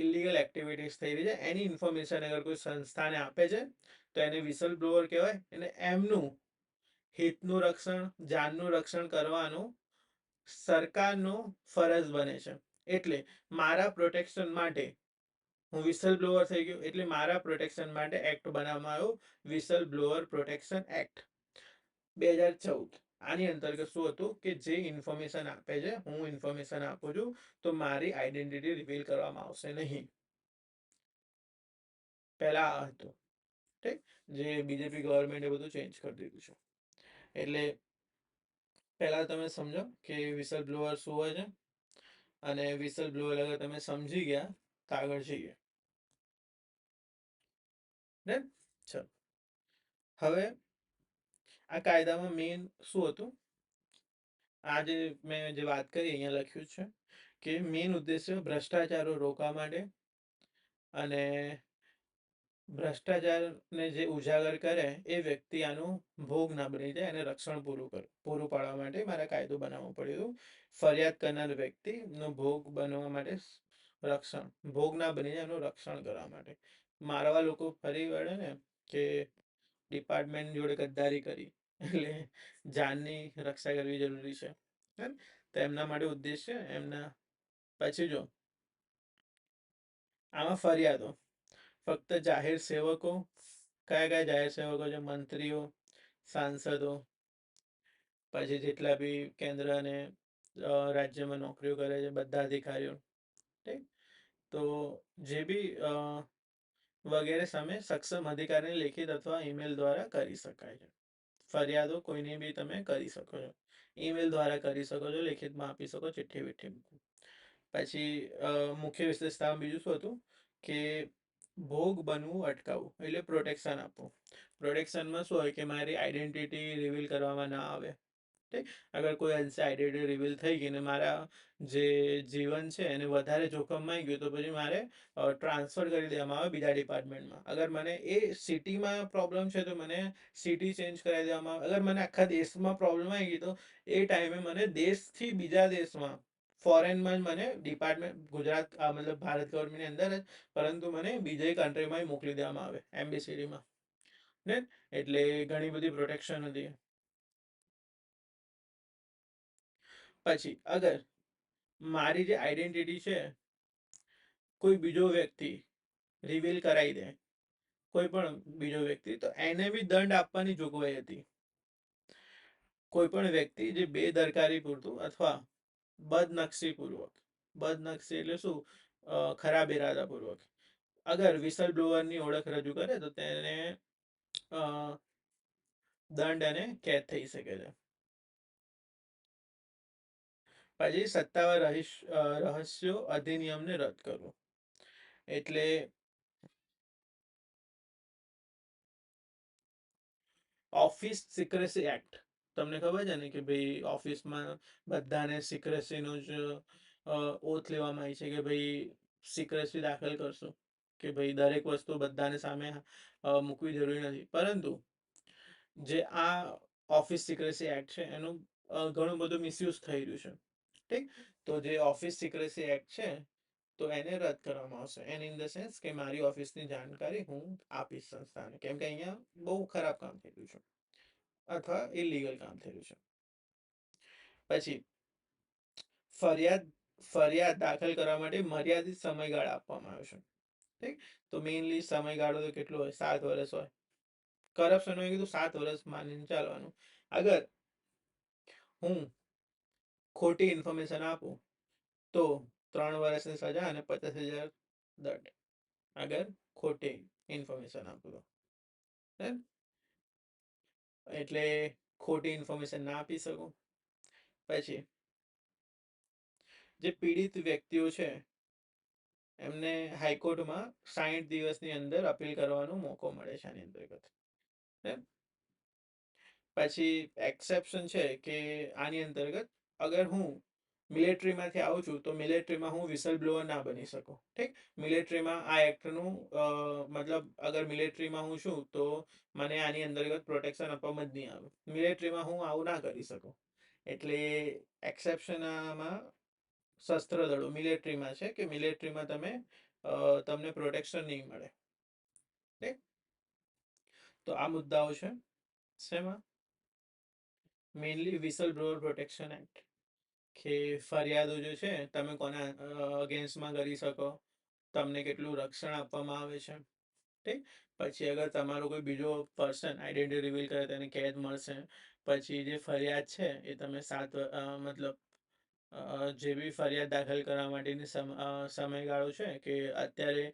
ઇલીગલ એક્ટિવિટીઝ થઈ રહી છે, એની ઇન્ફોર્મેશન અગર કોઈ સંસ્થાને આપે છે, તો એને વિસલ બ્લોઅર કહેવાય. અને એમનું હિતનું રક્ષણ, જાનનું રક્ષણ કરવાનું સરકારનો ફરજ બને છે. એટલે મારા પ્રોટેક્શન માટે હું વિસલ બ્લોઅર થઈ ગયો, એટલે મારા પ્રોટેક્શન માટે એક્ટ બનાવવામાં આવ્યો, વિસલ બ્લોઅર પ્રોટેક્શન એક્ટ 2014. આની અંતર્ગત શું હતું કે જે ઇન્ફોર્મેશન આપે છે, હું ઇન્ફોર્મેશન આપું છું, તો મારી આઈડેન્ટિટી રિવીલ કરવામાં આવશે નહીં. પહેલા આ હતું, ઠીક, જે બીજેપી ગવર્મેન્ટે બધું ચેન્જ કરી દીધું છે. એટલે પહેલા તમે સમજો કે વિસલ બ્લોઅર શું હોય છે, અને વિસલ બ્લોઅર અગર તમે સમજી ગયા તો આગળ જઈએ. ને ચલો, હવે આ કાયદામાં મેઇન શું હતું, આ જે મેં જે વાત કરી અહીંયા લખ્યું છે કે મેઇન ઉદ્દેશ્ય ભ્રષ્ટાચારો રોકવા માટે અને ભ્રષ્ટાચારને જે ઉજાગર કરે એ વ્યક્તિ આનો ભોગ ના બની જાય, એને રક્ષણ પૂરું પાડવા માટે મારે કાયદો બનાવવો પડ્યો. ફરિયાદ કરનાર વ્યક્તિનો ભોગ બનવા માટે રક્ષણ, ભોગ ના બની જાય એનું રક્ષણ કરવા માટે. મારવા લોકો ફરી વળે ને કે ડિપાર્ટમેન્ટ જોડે ગદ્દારી કરી, એટલે જાનની રક્ષા કરવી જરૂરી છે. તો એમના માટે ઉદ્દેશ્ય એમના. પછી જો આમાં ફરિયાદો ફક્ત જાહેર સેવકો, કયા કયા જાહેર સેવકો છે? મંત્રીઓ, સાંસદો, પછી જેટલા બી કેન્દ્ર અને રાજ્યમાં નોકરીઓ કરે છે બધા અધિકારીઓ, ઠીક. તો જે બી વગેરે સામે સક્ષમ અધિકારીને લેખિત અથવા ઈમેલ દ્વારા કરી શકાય છે. ફરિયાદો કોઈને બી તમે કરી શકો છો, ઈમેલ દ્વારા કરી શકો છો, લેખિતમાં આપી શકો, ચિઠ્ઠી વિઠ્ઠી. પછી મુખ્ય વિશેષતામાં બીજું શું હતું કે ભોગ બનવું અટકાવવું એટલે પ્રોટેક્શન આપવું. પ્રોટેક્શનમાં શું હોય કે મારી આઈડેન્ટિટી રિવીલ કરવામાં ના આવે. ઠીક, અગર કોઈ અંશે આઈડેન્ટિટી રિવીલ થઈ ગઈ ને મારા જે જીવન છે એને વધારે જોખમમાં આવી ગયું તો પછી મારે ટ્રાન્સફર કરી દેવામાં આવે બીજા ડિપાર્ટમેન્ટમાં. અગર મને એ સિટીમાં પ્રોબ્લેમ છે તો મને સિટી ચેન્જ કરાવી દેવામાં આવે. અગર મને આખા દેશમાં પ્રોબ્લેમ આવી ગઈ તો એ ટાઈમે મને દેશથી બીજા દેશમાં ફોરેનમાં જ મને ડિપાર્ટમેન્ટ ગુજરાત મતલબ ભારત ગવર્મેન્ટની અંદર જ, પરંતુ મને બીજી કન્ટ્રીમાં મોકલી દેવામાં આવે એમ્બેસીડીમાં ને. એટલે ઘણી બધી પ્રોટેક્શન હતી. પછી અગર મારી જે આઈડેન્ટિટી છે કોઈ બીજો વ્યક્તિ રિવીલ કરાવી દે, કોઈ પણ બીજો વ્યક્તિ, તો એને બી દંડ આપવાની જોગવાઈ હતી. કોઈ પણ વ્યક્તિ જે બેદરકારી પૂરતું અથવા બદનક્ષીપૂર્વક, બદનક્ષી એટલે શું, ખરાબ ઇરાદાપૂર્વક અગર વિસલ બ્લોઅરની ઓળખ રજૂ કરે તો તેને દંડ અને કેદ થઈ શકે છે. પછી સત્તાવાર રહસ્યો અધિનિયમને રદ કરવું એટલે ઓફિસ સિક્રેસી એક્ટ. તમને ખબર છે ને કે ભાઈ ઓફિસમાં બધાને સિક્રેસીનો જ ઓથ લેવામાં આવી છે કે ભાઈ સિક્રેસી દાખલ કરશો, કે ભાઈ દરેક વસ્તુ બધાને સામે મૂકવી જરૂરી નથી. પરંતુ જે આ ઓફિસ સિક્રેસી એક્ટ છે એનું ઘણું બધું મિસયુઝ થઈ રહ્યું છે. ઠીક, તો જે ઓફિસ સિક્રેસી એક્ટ છે તો એને રદ કરવામાં આવશે. એન ઇન ધ સેન્સ કે મારી ઓફિસની જાણકારી હું આપીશ સંસ્થાને, કેમ કે અહીંયા બહુ ખરાબ કામ થઈ રહ્યું છે અથવા ઇલીગલ કામ થઈ રહ્યું છે. પછી ફરિયાદ દાખલ કરવા માટે મર્યાદિત સમયગાળા આપવામાં આવ્યો છે. ઠીક, તો મેઇનલી સમયગાળો તો કેટલો હોય, 7 વર્ષ હોય. કરપ્શન હોય કીધું 7 વર્ષ માનીને ચાલવાનું. અગર હું ખોટી ઇન્ફોર્મેશન આપું તો 3 વર્ષની સજા અને 50,000 દંડ. અગર ખોટી ઇન્ફોર્મેશન આપું તો એટલે ખોટી ઇન્ફોર્મેશન ના આપી શકું. પછી જે પીડિત વ્યક્તિઓ છે એમને હાઈકોર્ટમાં 60 દિવસની અંદર અપીલ કરવાનો મોકો મળે છે આની અંતર્ગત. પછી એક્સેપ્શન છે કે આની અંતર્ગત અગર હું મિલિટરીમાંથી આવું છું તો મિલિટરીમાં હું વિસલ બ્લોઅર ના બની શકું. ઠીક, મિલિટરીમાં આ એક્ટનું મતલબ અગર મિલિટરીમાં હું છું તો મને આની અંતર્ગત પ્રોટેક્શન આપવામાં જ નહીં આવે. મિલિટરીમાં હું આવું ના કરી શકું. એટલે એક્સેપ્શન આમાં શસ્ત્ર દળો મિલિટરીમાં છે કે મિલિટરીમાં તમને પ્રોટેક્શન નહીં મળે. ઠીક, તો આ મુદ્દાઓ છે શેમાં, mainly whistle blower protection act, કે ફરિયાદો જે છે તમે કોના અગેન્સ્ટમાં કરી શકો, તમને કેટલું રક્ષણ આપવામાં આવે છે. ઠીક, પછી અગર તમારો કોઈ બીજો પર્સન આઈડેન્ટિટી રિવીલ કરે તેને કેદ મળશે. પછી જે ફરિયાદ છે એ તમે મતલબ જે બી ફરિયાદ દાખલ કરવા માટેની સમયગાળો છે કે અત્યારે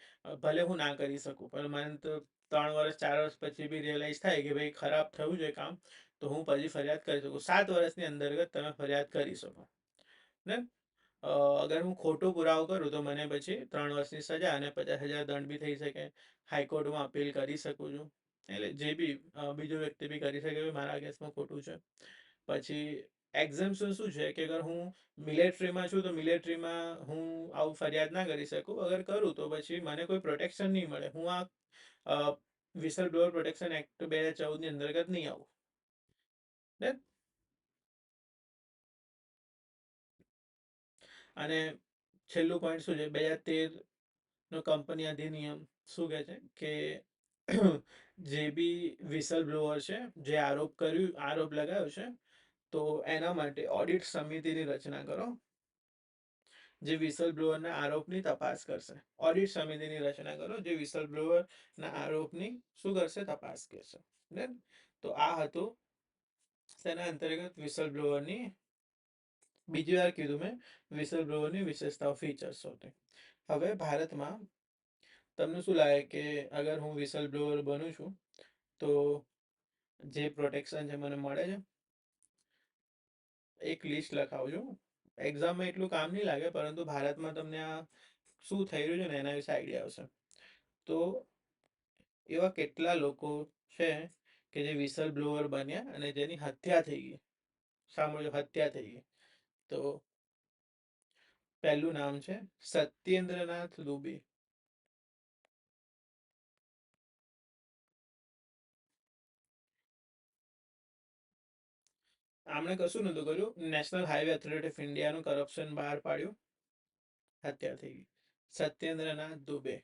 ભલે હું ના કરી શકું પણ મને તો 3 વર્ષ 4 વર્ષ પછી બી રિયલાઇઝ થાય કે ભાઈ ખરાબ થયું છે કામ, તો હું પછી ફરિયાદ કરી શકું. 7 વર્ષની અંતર્ગત તમે ફરિયાદ કરી શકો ને. અગર હું ખોટો પુરાવો કરું તો મને પછી 3 વર્ષની સજા અને 50,000 દંડ બી થઈ શકે. હાઈકોર્ટમાં અપીલ કરી શકું છું. એટલે જે બી બીજો વ્યક્તિ બી કરી શકે મારા કેસમાં ખોટું છે. પછી એક્ઝમ્પશન શું છે કે અગર હું મિલિટરીમાં છું તો મિલિટરીમાં હું આવું ફરિયાદ ના કરી શકું. અગર કરું તો પછી મને કોઈ પ્રોટેક્શન નહીં મળે. હું આ વિસલ બ્લોઅર પ્રોટેક્શન એક્ટ 2014ની અંતર્ગત નહીં આવું ને. અને છેલ્લું પોઈન્ટ શું છે, 2013 નો કંપની અધિનિયમ શું કહે છે કે જે બી વિસલ બ્લોઅર છે જે આરોપ લગાવ્યો છે તો એના માટે ઓડિટ સમિતિની રચના કરો જે વિસલ બ્લોઅરના આરોપની તપાસ કરશે. ઓડિટ સમિતિની રચના કરો જે વિસલ બ્લોઅરના આરોપની શું કરશે, તપાસ કરશે ને. તો આ હતું તેના અંતર્ગત વિસલ બ્લોઅરની, બીજી વાર કીધું મેં, વિસલ બ્લોઅરની વિશેષતાઓ, ફીચર્સ હતી. હવે ભારતમાં તમને શું લાગે કે અગર હું વિસલ બ્લોઅર બનું છું તો જે પ્રોટેક્શન છે મને મળે છે? એક લિસ્ટ લખાવજો. એક્ઝામમાં એટલું કામ નહીં લાગે, પરંતુ ભારતમાં તમને આ શું થઈ રહ્યું છે ને એના વિશે આઈડિયા આવશે. તો એવા કેટલા લોકો છે કે જે વિસલ બ્લોઅર બન્યા અને જેની હત્યા થઈ ગઈ. સાંભળજો, હત્યા થઈ ગઈ. તો પહેલું નામ છે સત્યેન્દ્રનાથ દુબે. આમણે કશું નહોતું કર્યું, નેશનલ હાઈવે ઓથોરિટી ઓફ ઇન્ડિયાનું કરપ્શન બહાર પાડ્યું, હત્યા થઈ ગઈ. Satyendranath Dubey,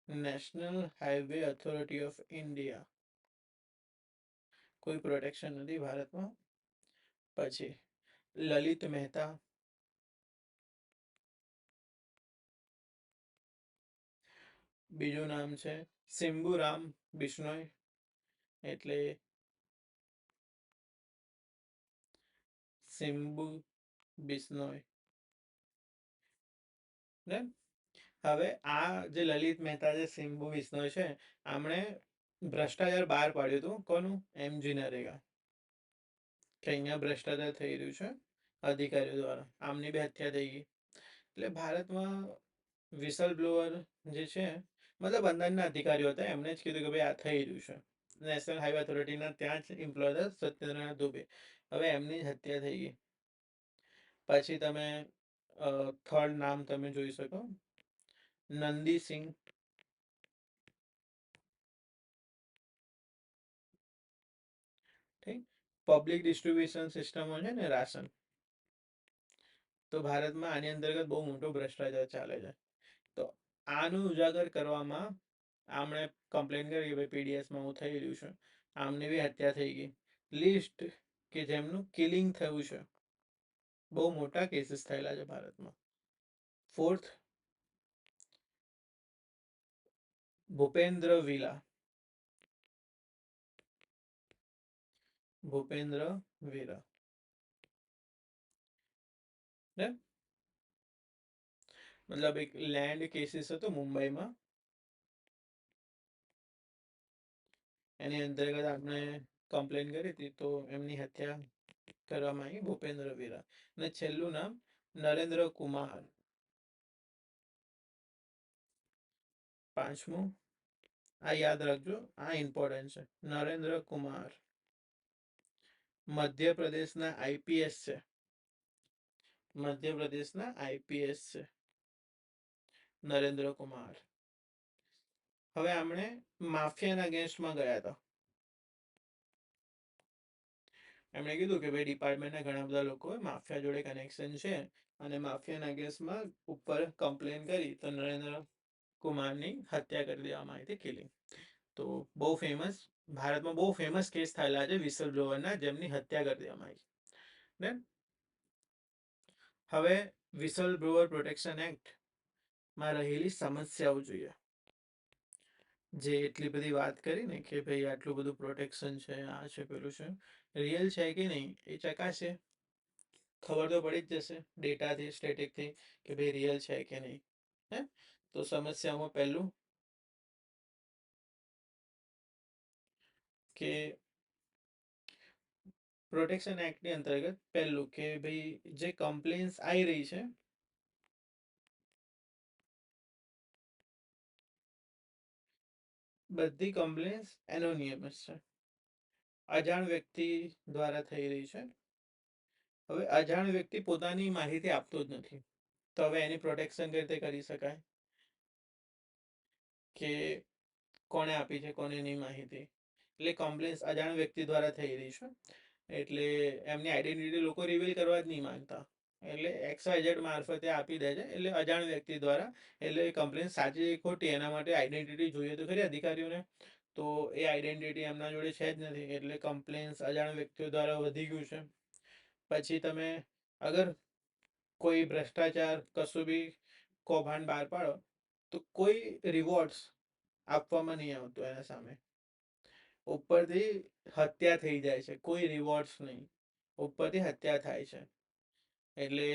national highway authority of India, કોઈ પ્રોટેક્શન નથી ભારતમાં. પછી લલિત મહેતા, બીજું નામ છે શિંબુરામ બિશ્નોઈ, એટલે શિંબુ બિશ્નોઈ. ને હવે આ જે લલિત મહેતા છે, શિંબુ બિશ્નોઈ છે, આમણે ભ્રષ્ટાચાર બહાર પાડ્યું હતું. કોનું? એમજી નરેગા, કે અહીંયા ભ્રષ્ટાચાર થઈ રહ્યું છે અધિકારીઓ દ્વારા. આમની બે હત્યા થઈ ગઈ. એટલે ભારતમાં વિસલ બ્લોઅર જે છે, મતલબ અંદરના અધિકારીઓ હતા, એમણે જ કીધું કે ભાઈ આ થઈ રહ્યું છે. નેશનલ હાઈવે ઓથોરિટીના ત્યાં જ એમ્પ્લોય હતા સત્યેન્દ્રનાથ દુબે. હવે એમની જ હત્યા થઈ ગઈ. પછી તમે થર્ડ નામ તમે જોઈ શકો, નંદી સિંહ. ઠીક. પબ્લિક ડિસ્ટ્રીબ્યુશન સિસ્ટમો છે ને, રાશન. તો ભારતમાં આની અંતર્ગત બહુ મોટો ભ્રષ્ટાચાર ચાલે છે. તો આનું ઉજાગર કરવામાં આમણે કમ્પ્લેન કરી કે ભાઈ પીડીએસમાં હું થઈ રહ્યું છે. આમની બી હત્યા થઈ ગઈ. લિસ્ટ કે જેમનું કિલિંગ થયું છે, બહુ મોટા કેસીસ થયેલા છે ભારતમાં. ફોર્થ, ભૂપેન્દ્ર વિલા. ભૂપેન્દ્ર વીરા, ને મતલબ એક લેન્ડ કેસીસ હતો મુંબઈમાં, એની અંતર્ગત આપણે કમ્પ્લેન કરી હતી, તો એમની હત્યા કરવામાં આવી, ભૂપેન્દ્ર વીરા. અને છેલ્લું નામ નરેન્દ્ર કુમાર. પાંચમું, આ યાદ રાખજો, આ ઇમ્પોર્ટન્ટ છે, નરેન્દ્ર કુમાર મધ્યપ્રદેશના આઈપીએસ છે. મધ્યપ્રદેશના આઈપીએસ છે નરેન્દ્ર કુમાર. હવે આપણે માફિયાના અગેન્સ્ટમાં ગયા હતા. એમણે કીધું કે ભાઈ ડિપાર્ટમેન્ટના ઘણા બધા લોકો માફિયા જોડે કનેક્શન છે અને માફિયાના અગેન્સ્ટમાં ઉપર કમ્પ્લેન કરી તો નરેન્દ્ર કુમારની હત્યા કરી દેવામાં આવી હતી, કિલિંગ. તો બહુ ફેમસ, ભારતમાં બહુ ફેમસ કેસ થયેલા છે વિસલ બ્લોઅરના, જેમની હત્યા કરી દેવામાં આવી ને. હવે વિસલ બ્લોઅર પ્રોટેક્શન એક્ટમાં રહેલી સમસ્યાઓ જોઈએ. જે એટલી બધી વાત કરી ને કે ભાઈ આટલું બધું પ્રોટેક્શન છે, આ છે, પેલું છે, રિયલ છે કે નહીં એ ચકાશે, ખબર તો પડી જ જશે ડેટાથી, સ્ટેટિકથી, કે ભાઈ રિયલ છે કે નહીં. હે, તો સમસ્યામાં પહેલું કે પ્રોટેક્શન એક્ટની અંતર્ગત પહેલું કે ભાઈ જે કમ્પ્લેન્સ આવી રહી છે, બધી કમ્પ્લેન્સ એનોનિયમસ છે, અજાણ વ્યક્તિ દ્વારા થઈ રહી છે. હવે અજાણ વ્યક્તિ પોતાની માહિતી આપતો જ નથી, તો હવે એની પ્રોટેક્શન કઈ રીતે કરી શકાય, કે કોણે આપી છે, કોને નહીં માહિતી. એટલે કમ્પ્લેન્સ અજાણ વ્યક્તિ દ્વારા થઈ રહી છે, એટલે એમની આઈડેન્ટિટી લોકો રિવીલ કરવા જ નહીં માંગતા, એટલે XYZ મારફતે આપી દે છે. એટલે અજાણ વ્યક્તિ દ્વારા, એટલે કમ્પ્લેન સાચી ખોટી એના માટે આઈડેન્ટિટી જોઈએ તો ખરી અધિકારીઓને, તો એ આઈડેન્ટિટી એમના જોડે છે જ નથી, એટલે કમ્પ્લેન્સ અજાણ વ્યક્તિઓ દ્વારા વધી ગયું છે. પછી તમે અગર કોઈ ભ્રષ્ટાચાર કશું બી કૌભાંડ બહાર પાડો તો કોઈ રિવોર્ડ્સ આપવામાં નહીં આવતું એના સામે, ઉપરથી હત્યા થઈ જાય છે, કોઈ રિવોર્ડ્સ નહીં, ઉપરથી હત્યા થાય છે. એટલે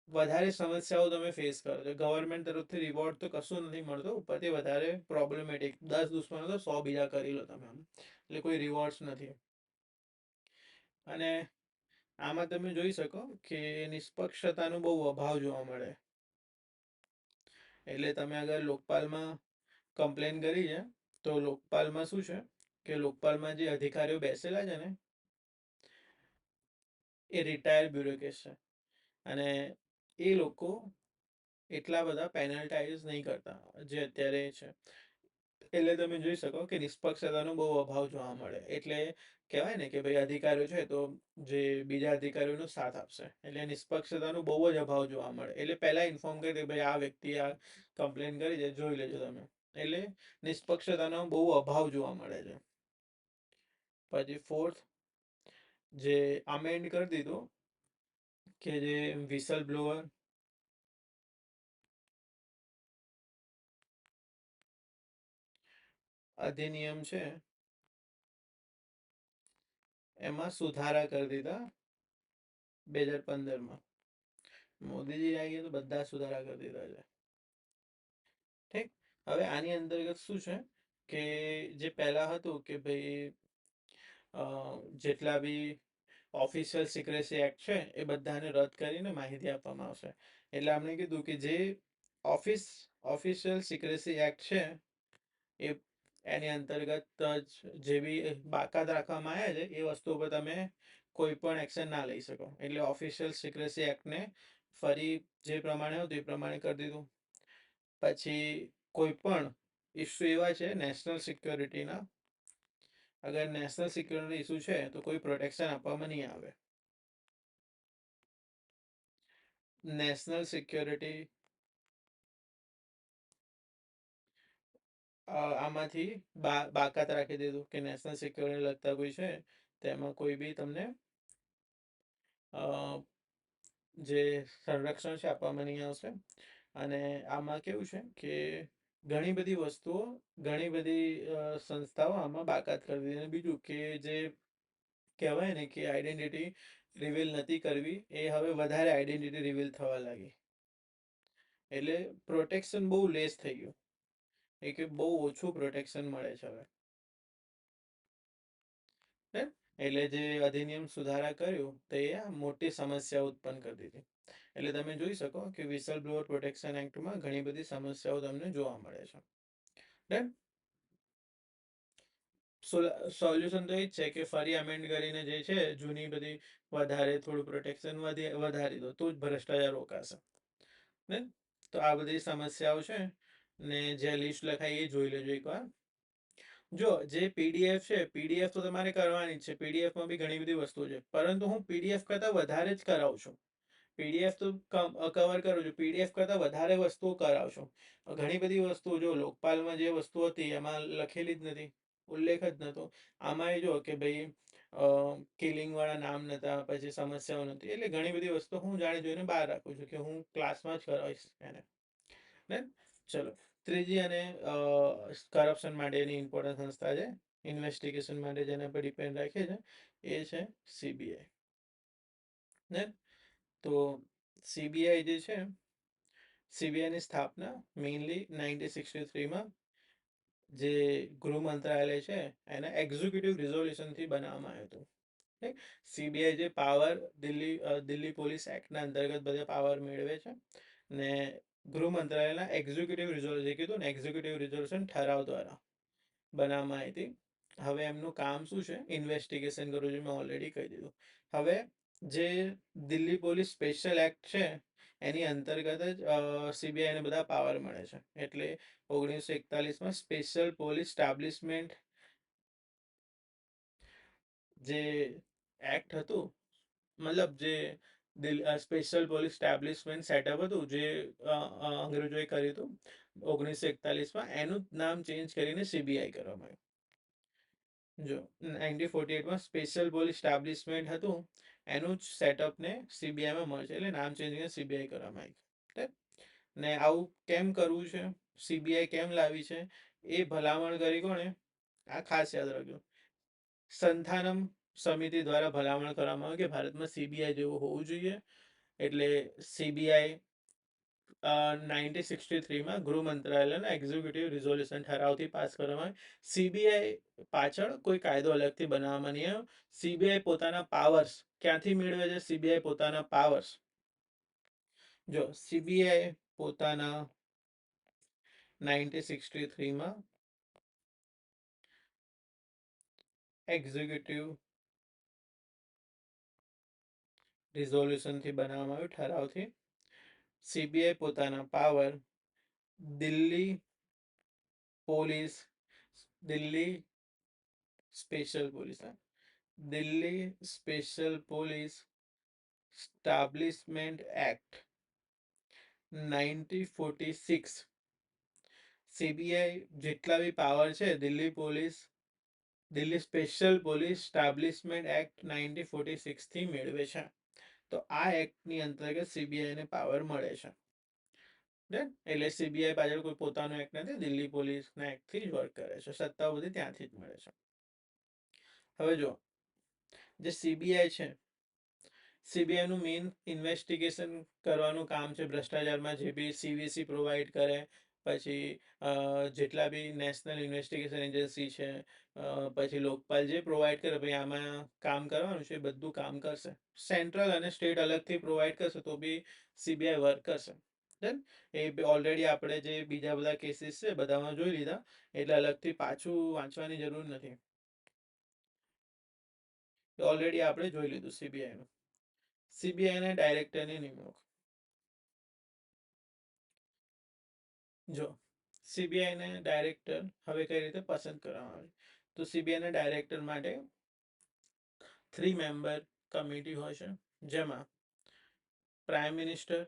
વધારે સમસ્યાઓ તમે ફેસ કરો છો. ગવર્મેન્ટ તરફથી રિવોર્ડ તો કશું નથી મળતો, ઉપરથી વધારે પ્રોબ્લેમેટિક, 10 દુશ્મનો તો 100 બીજા કરી લો તમે, એટલે કોઈ રિવોર્ડ્સ નથી. અને આમાં તમે જોઈ શકો કે નિષ્પક્ષતાનો બહુ અભાવ જોવા મળે. એટલે તમે અગર લોકપાલમાં કમ્પ્લેન કરી છે તો લોકપાલમાં શું છે કે લોકપાલમાં જે અધિકારીઓ બેસેલા છે ને એ રિટાયર્ડ બ્યુરોક્રેટ છે, અને એ લોકો એટલા બધા પેનલ્ટાઇઝ નહીં કરતા જે અત્યારે છે. એટલે તમે જોઈ શકો કે નિષ્પક્ષતાનો બહુ અભાવ જોવા મળે. એટલે કહેવાય ને કે ભાઈ અધિકારીઓ છે તો જે બીજા અધિકારીઓનો સાથ આપશે, એટલે નિષ્પક્ષતાનો બહુ જ અભાવ જોવા મળે. એટલે પહેલા ઇન્ફોર્મ કરી દે ભાઈ આ વ્યક્તિ આ કમ્પ્લેન કરી છે, જોઈ લેજો તમે. એટલે નિષ્પક્ષતાનો બહુ અભાવ જોવા મળે છે. પછી ફોર્થ, જે અમેન્ડ કરી દીધું કે જે વિસલ બ્લોઅર અધિનિયમ છે એમાં સુધારા કરી દીધા 2015માં. મોદીજી આવી ગયા તો બધા સુધારા કરી દીધા છે. ઠીક. હવે આની અંતર્ગત શું છે કે જે પહેલા હતું કે ભાઈ જેટલા બી ઓફિશિયલ સિક્રેસી એક્ટ છે એ બધાને રદ કરીને માહિતી આપવામાં આવશે. એટલે આપણે કીધું કે જે ઓફિશિયલ સિક્રેસી એક્ટ છે એ એની અંતર્ગત જે બી બાકાત રાખવામાં આવ્યા છે એ વસ્તુ પર તમે કોઈ પણ એક્શન ના લઈ શકો. એટલે ઓફિશિયલ સિક્રેસી એક્ટને ફરી જે પ્રમાણે હતું એ પ્રમાણે કરી દીધું. પછી કોઈ પણ ઇસ્યુ એવા છે નેશનલ સિક્યોરિટીના, અગર નેશનલ સિક્યોરિટી ઇસ્યુ છે તો કોઈ પ્રોટેક્શન આપવામાં નહીં આવે. નેશનલ સિક્યોરિટી આમાંથી બાકાત રાખી દીધું કે નેશનલ સિક્યોરિટી લગતા કોઈ છે તેમાં કોઈ બી તમને જે સંરક્ષણ છે આપવામાં નહીં આવશે. અને આમાં કેવું છે કે ઘણી બધી વસ્તુઓ, ઘણી બધી સંસ્થાઓ આમાં બાકાત કરી દીધી. અને બીજું કે જે કહેવાય ને કે આઈડેન્ટિટી રિવીલ નથી કરવી, એ હવે વધારે આઈડેન્ટિટી રિવીલ થવા લાગી. એટલે પ્રોટેક્શન બહુ લેસ થઈ ગયું, એ કે બહુ ઓછું પ્રોટેક્શન મળે છે હવે. એટલે જે અધિનિયમ સુધારા કર્યું તે મોટી સમસ્યા ઉત્પન્ન કરી દીધી. એટલે તમે જોઈ શકો કે વિસલ બ્લોઅર પ્રોટેક્શન એક્ટમાં ઘણી બધી સમસ્યાઓ તમને જોવા મળે છે. ડન. સોલ્યુશન તો એ જ છે કે ફરી અમેન્ડ કરીને જે છે જૂની બધી વધારે થોડું પ્રોટેક્શન વધારી દો તો જ ભ્રષ્ટાચાર રોકાશે. ને તો આ બધી સમસ્યાઓ છે ને જે લિસ્ટ લખાઈ એ જોઈ લેજો એકવાર. જો જે પીડીએફ છે, પીડીએફ તો તમારે કરવાની જ છે. પીડીએફમાં બી ઘણી બધી વસ્તુઓ છે, પરંતુ હું પીડીએફ કરતાં વધારે જ કરાવું છું. પીડીએફ તો કવર કરું છું, પીડીએફ કરતાં વધારે વસ્તુઓ કરાવશું. ઘણી બધી વસ્તુઓ જો લોકપાલમાં જે વસ્તુ હતી એમાં લખેલી જ નથી, ઉલ્લેખ જ નહોતો. આમાં એ જો કે ભાઈ કિલિંગ વાળા નામ નહોતા, પછી સમસ્યાઓ નથી. એટલે ઘણી બધી વસ્તુ હું જાણી જોઈને બહાર રાખું છું કે હું ક્લાસમાં જ કરાવીશ એને. ને ચલો, ત્રીજી અને કરપ્શન માટેની ઇમ્પોર્ટન્ટ સંસ્થા છે, ઇન્વેસ્ટિગેશન માટે જેના પર ડિપેન્ડ રાખે છે, એ છે સીબીઆઈ. ને તો સીબીઆઈ જે છે, સીબીઆઈની સ્થાપના મેઇનલી 1963માં જે ગૃહ મંત્રાલય છે એના એક્ઝિક્યુટિવ રિઝોલ્યુશનથી બનાવવામાં આવ્યું હતું. સીબીઆઈ જે પાવર દિલ્હી પોલીસ એક્ટના અંતર્ગત બધા પાવર મેળવે છે ને ગૃહ મંત્રાલયના એક્ઝિક્યુટિવ રિઝોલ્યુશન કીધું ને, એક્ઝિક્યુટિવ રિઝોલ્યુશન ઠરાવ દ્વારા બનાવવામાં આવી હતી. હવે એમનું કામ શું છે? ઇન્વેસ્ટિગેશન કરવું છે, મેં ઓલરેડી કહી દીધું. હવે જે દિલ્હી પોલીસ સ્પેશિયલ એક્ટ છે એની અંતર્ગત જ સીબીઆઈને બધા પાવર મળે છે. એટલે 1941માં સ્પેશિયલ પોલીસ સ્ટાબ્લિશમેન્ટ જે એક્ટ હતું, મતલબ જે સ્પેશિયલ પોલીસ સ્ટાબ્લિશમેન્ટ સેટઅપ હતું જે અંગ્રેજોએ કર્યું હતું 1941માં, એનું નામ ચેન્જ કરીને સીબીઆઈ કરવામાં આવ્યું. જો 1948માં સ્પેશિયલ પોલીસ સ્ટાબ્લિશમેન્ટ હતું એનું જ સેટઅપને સીબીઆઈમાં મળશે, એટલે નામ ચેન્જ કરીને સીબીઆઈ કરવામાં આવ્યું. ને આવું કેમ કરવું છે, સીબીઆઈ કેમ લાવી છે, એ ભલામણ કરી કોણે? આ ખાસ યાદ રાખજો. સંથાનમ સમિતિ દ્વારા ભલામણ કરવામાં આવ્યું કે ભારતમાં સીબીઆઈ જેવું હોવું જોઈએ. એટલે સીબીઆઈ 1963માં ગૃહ મંત્રાલયના એક્ઝિક્યુટિવ રિઝોલ્યુશન ઠરાવથી પાસ કરવામાં સીબીઆઈ પાછળ કોઈ કાયદો અલગથી બનાવવામાં નહીં આવ્યો. સીબીઆઈ પોતાના પાવર્સ ક્યાંથી મેળવે છે? સીબીઆઈ પોતાના પાવર્સ, જો સીબીઆઈ પોતાના 1963માં એક્ઝિક્યુટિવ રિઝોલ્યુશનથી બનાવવામાં આવ્યું ઠરાવથી સીબીઆઈ પોતાના power Delhi police, Delhi special police, Delhi special police establishment act 1946, CBI જેટલા બી પાવર છે Delhi special police establishment act 1946 થી મેળવે છે. તો આ એક્ટની અંતર્ગત સીબીઆઈને પાવર મળે છે. એટલે સીબીઆઈ પાછળ કોઈ પોતાનો એક્ટ નથી, દિલ્હી પોલીસના એક્ટથી જ વર્ક કરે છે. સત્તા બધી ત્યાંથી જ મળે છે. હવે જો જે સીબીઆઈ છે, સીબીઆઈનું મેઇન ઇન્વેસ્ટિગેશન કરવાનું કામ છે ભ્રષ્ટાચારમાં, જે બી સીવીસી પ્રોવાઈડ કરે, પછી જેટલા બી નેશનલ ઇન્વેસ્ટિગેશન એજન્સી છે, પછી લોકપાલ જે પ્રોવાઈડ કરે, ભાઈ આમાં કામ કરવાનું છે, એ બધું કામ કરશે. સેન્ટ્રલ અને સ્ટેટ અલગથી પ્રોવાઈડ કરશે તો બી સીબીઆઈ વર્ક કરશે. એ ઓલરેડી આપણે જે બીજા બધા કેસીસ છે બધામાં જોઈ લીધા, એટલે અલગથી પાછું વાંચવાની જરૂર નથી. ઓલરેડી આપણે જોઈ લીધું સીબીઆઈનું. સીબીઆઈને ડાયરેક્ટરની નિમણૂક, જો સીબીઆઈને ડાયરેક્ટર હવે કઈ રીતે પસંદ કરવામાં આવે, તો સીબીઆઈના ડાયરેક્ટર માટે 3 મેમ્બર કમિટી હોય છે, જેમાં પ્રાઇમ મિનિસ્ટર,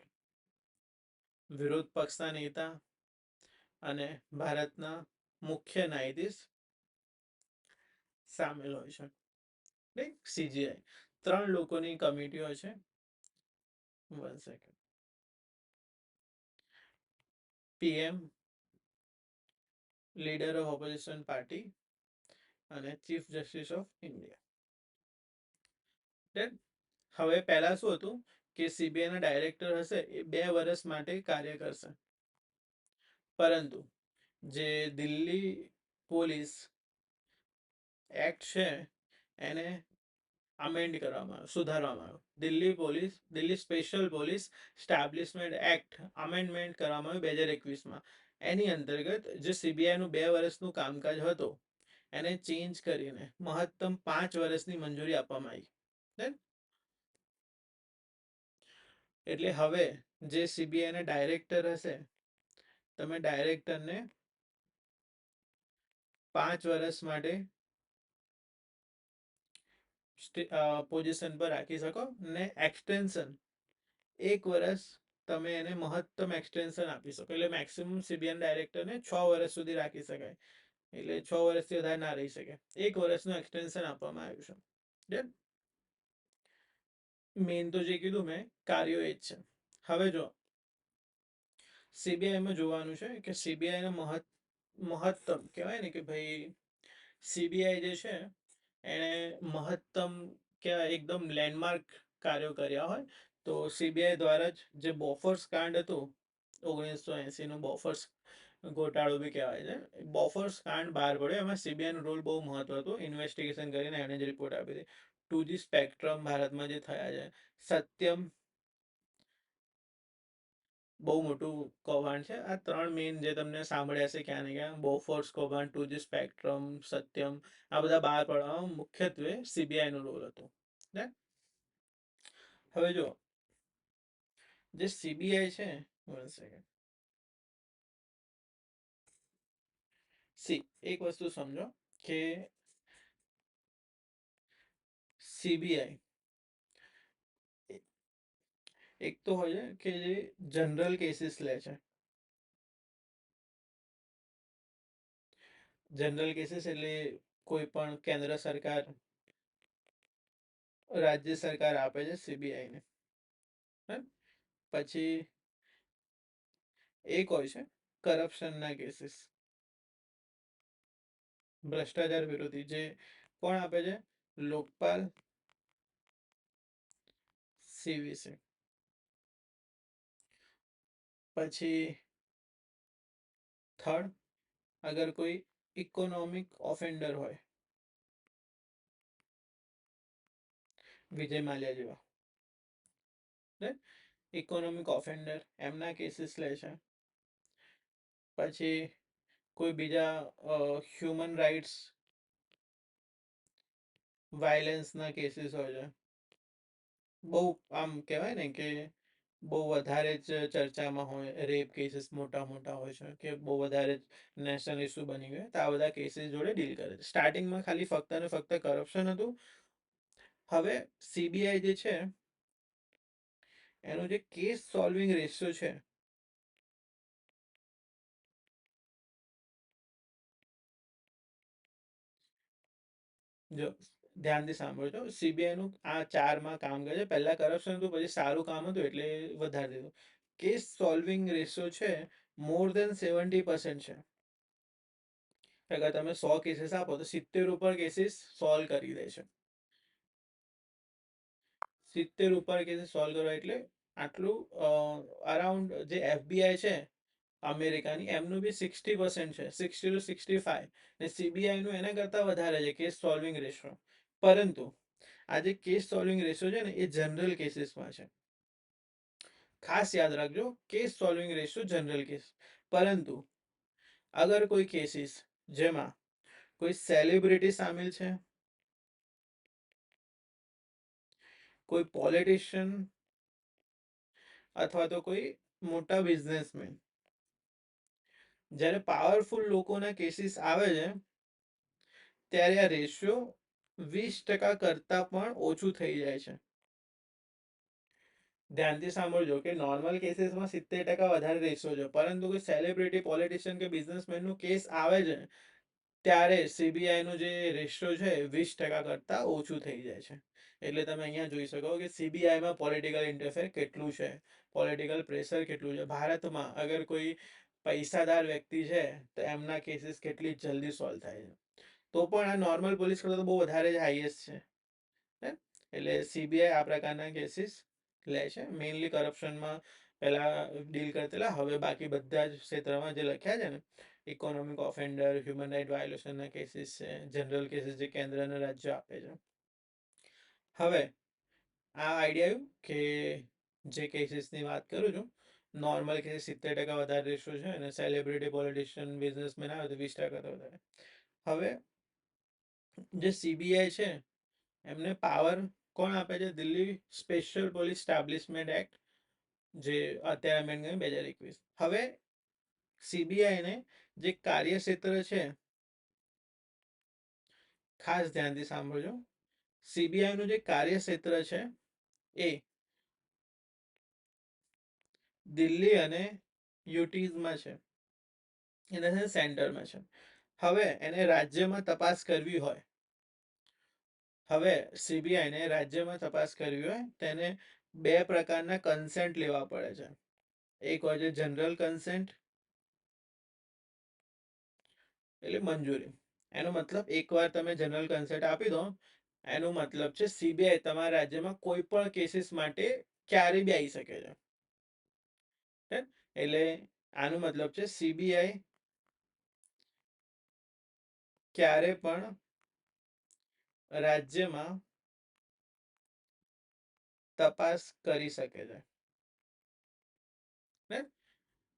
વિરોધ પક્ષના નેતા અને ભારતના મુખ્ય ન્યાયાધીશ સામેલ હોય છે. સીજીઆઈ 3 લોકોની કમિટી હોય છે. 1 second. PM, leader of opposition party અને ચીફ જસ્ટિસ ઓફ ઇન્ડિયા. હવે પહેલા શું હતું કે સીબીઆઈના ડાયરેક્ટર હશે એ 2 વર્ષ માટે કાર્ય કરશે, પરંતુ જે દિલ્હી પોલીસ એક્ટ છે એને અમેન્ડ કરવામાં આવ્યો, સુધારવામાં આવ્યો. Delhi special police establishment act amendment કરવામાં આવ્યું 2021માં. એની અંતર્ગત જે સીબીઆઈનું 2 વર્ષનું કામકાજ હતું એને ચેન્જ કરીને મહત્તમ 5 વર્ષની મંજૂરી આપવામાં આવી. એટલે હવે જે સીબીઆઈના ડાયરેક્ટર હશે, તમે ડાયરેક્ટરને 5 વર્ષ માટે પોઝિશન પર રાખી શકો ને એક્સટેન્શન 1 વર્ષ તમે એને મહત્તમ એક્સટેન્શન આપી શકો. એટલે મેક્સિમમ સીબીઆઈ ડાયરેક્ટરને 6 વર્ષ સુધી રાખી શકાય, એટલે 6 વર્ષથી વધારે ના રહી શકે. 1 વર્ષનું એક્સટેન્શન આપવામાં આવ્યું છે. મેઇન તો જે કીધું મેં કાર્યો એ જ છે. હવે જો સીબીઆઈમાં જોવાનું છે કે સીબીઆઈને મહત્તમ કહેવાય ને કે ભાઈ સીબીઆઈ જે છે એણે મહત્તમ કે એકદમ લેન્ડમાર્ક કાર્યો કર્યા હોય તો સીબીઆઈ દ્વારા જ જે બોફોર્સ કાંડ હતું 1980નું, બોફોર્સ ઘોટાળો બી કહેવાય છે, બોફોર્સ કાંડ બહાર પડ્યો. એમાં સીબીઆઈનો રોલ બહુ મહત્વ હતું. ઇન્વેસ્ટિગેશન કરીને એણે જ રિપોર્ટ આપી હતી. 2G સ્પેક્ટ્રમ ભારતમાં જે થયા છે, સત્યમ બહુ મોટું કૌભાંડ છે. આ 3 મેઇન જે તમને સાંભળ્યા છે ક્યાં ને ક્યાં, બોફોર્સ કૌભાંડ, 2G સ્પેક્ટ્રમ, સત્યમ, આ બધા બહાર પાડવામાં મુખ્યત્વે સીબીઆઈ નો રોલ હતો. હવે જો જે સીબીઆઈ છે, 1 સેકન્ડ, એક વસ્તુ સમજો કે સીબીઆઈ એક તો હોય છે કે જે જનરલ કેસીસ લે છે. જનરલ કેસીસ એટલે કોઈ પણ કેન્દ્ર સરકાર, રાજ્ય સરકાર આપે છે સીબીઆઈને. પછી એક હોય છે કરપ્શનના કેસીસ, ભ્રષ્ટાચાર વિરોધી, જે કોણ આપે છે? લોકપાલ, સીવીસી. પછી થર્ડ, અગર કોઈ ઇકોનોમિક ઓફેન્ડર હોય, વિજય માલ્યા જેવા ઇકોનોમિક ઓફેન્ડર, એમના કેસીસ લે છે. પછી કોઈ બીજા હ્યુમન રાઇટ્સ વાયલેન્સના કેસીસ હોય છે. બહુ આમ કહેવાય ને કે બહુ વધારે જ ચર્ચામાં હોય, રેપ કેસીસ મોટા મોટા હોય છે કે બહુ વધારે જ નેશનલ ઇસ્યુ બની ગયો, તો આ બધા કેસીસ જોડે ડીલ કરે છે. સ્ટાર્ટિંગમાં ખાલી ફક્ત ને ફક્ત કરપ્શન હતું. હવે સીબીઆઈ જે છે એનો જે કેસ સોલ્વિંગ રેશિયો છે, જો ધ્યાનથી સાંભળજો, સીબીઆઈ નું આ ચારમાં કામ કરે છે. પહેલા કરપ્શન હતું, પછી સારું કામ હતું એટલે વધારી દીધું. કેસ સોલ્વિંગ રેશિયો છે મોર દેન 70% છે. અગર તમે 100 કેસીસ આપો તો 70 ઉપર કેસીસ સોલ્વ કરી દે છે. 70 ઉપર કેસીસ સોલ્વ કરવા એટલે આટલું અરાઉન્ડ જે એફબીઆઈ છે અમેરિકાની, એમનું બી 60% છે, 60 to 65, ને સીબીઆઈ નું એના કરતા વધારે છે કેસ સોલ્વિંગ રેશિયો. પરંતુ આ જે કેસ સોલ્વિંગ રેશિયો છે ને એ જનરલ કેસીસમાં છે. ખાસ યાદ રાખજો, case solving ratio general case. પરંતુ અગર કોઈ કેસીસ જેમાં કોઈ સેલિબ્રિટી સામેલ છે, કોઈ પોલિટિશિયન અથવા તો કોઈ મોટા બિઝનેસમેન, જ્યારે પાવરફુલ લોકોના કેસીસ આવે છે ત્યારે આ રેશિયો 20% કરતાં પણ ઓછું થઈ જાય છે. ધ્યાનથી સાંભળજો કે નોર્મલ કેસીસમાં 70% વધારે રેશિયો છે, પરંતુ કોઈ સેલિબ્રિટી, પોલિટિશિયન કે બિઝનેસમેનનો કેસ આવે છે ત્યારે સીબીઆઈનો જે રેશિયો છે 20% કરતાં ઓછું થઈ જાય છે. એટલે તમે અહીંયા જોઈ શકો કે સીબીઆઈમાં પોલિટિકલ ઇન્ટરફેર કેટલું છે, પોલિટિકલ પ્રેશર કેટલું છે. ભારતમાં અગર કોઈ પૈસાદાર વ્યક્તિ છે તો એમના કેસીસ કેટલી જલ્દી સોલ્વ થાય છે. તો પણ આ નોર્મલ પોલીસ કરતાં તો બહુ વધારે જ હાઈએસ્ટ છે. એટલે સીબીઆઈ આ પ્રકારના કેસીસ લે છે. મેઇનલી કરપ્શનમાં પહેલા ડીલ કરતેલા, હવે બાકી બધા જ ક્ષેત્રમાં જે લખ્યા છે ને, ઇકોનોમિક ઓફેન્ડર, હ્યુમન રાઇટ વાયોલેશનના કેસીસ છે, જનરલ કેસીસ જે કેન્દ્ર અને રાજ્ય આપે છે. હવે આ આઈડિયા આવ્યું કે જે કેસીસની વાત કરું છું, નોર્મલ કેસીસ 70% વધારે રેશિયો છે અને સેલિબ્રિટી, પોલિટિશિયન, બિઝનેસમેન આવે તો 20% તો વધારે. હવે જે સીબીઆઈ છે એમને પાવર કોણ આપે છે? Delhi special police establishment act, જે અત્યારે અમેન્ડમેન્ટ 2021. હવે સીબીઆઈને જે કાર્યક્ષેત્ર છે, ખાસ ધ્યાનથી સાંભળજો, સીબીઆઈનું જે કાર્યક્ષેત્ર છે એ દિલ્હી અને યુટીઝમાં છે, એના સેન્ટરમાં છે. હવે એને રાજ્યમાં તપાસ કરવી હોય, હવે સીબીઆઈને રાજ્યમાં તપાસ કરવી હોય તેને બે પ્રકારના કન્સેન્ટ લેવા પડે છે. એક હોય છે જનરલ કન્સેન્ટ, એટલે મંજૂરી. એનો મતલબ એકવાર તમે જનરલ કન્સેન્ટ આપી દો, એનું મતલબ છે સીબીઆઈ તમારા રાજ્યમાં કોઈ પણ કેસીસ માટે ક્યારે બી આવી શકે છે. એટલે આનું મતલબ છે સીબીઆઈ ક્યારે પણ રાજ્યમાં તપાસ કરી શકે છે.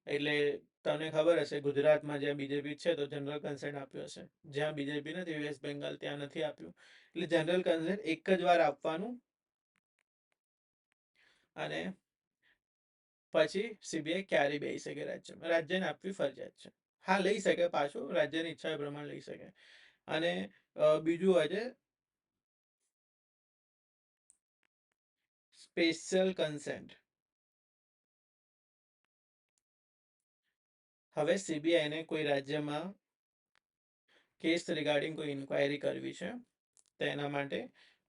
એટલે તમને ખબર હશે ગુજરાતમાં જ્યાં બીજેપી છે તો જનરલ કન્સેન્ટ આપ્યું હશે, જ્યાં બીજેપી નથી, વેસ્ટ બેંગાલ, ત્યાં નથી આપ્યું. એટલે જનરલ કન્સેન્ટ એક જ વાર આપવાનું અને પછી સીબીઆઈ ક્યારે બી આવી શકે રાજ્યમાં. રાજ્યને આપવી ફરજિયાત છે. હા, લઈ શકે પાછું, રાજ્યની ઈચ્છા પ્રમાણે લઈ શકે. અને બીજું હોય છે સ્પેશિયલ કન્સેન્ટ. હવે સીબીઆઈને કોઈ રાજ્યમાં કેસ રિગાર્ડિંગ કોઈ ઇન્ક્વાયરી કરવી છે તો એના માટે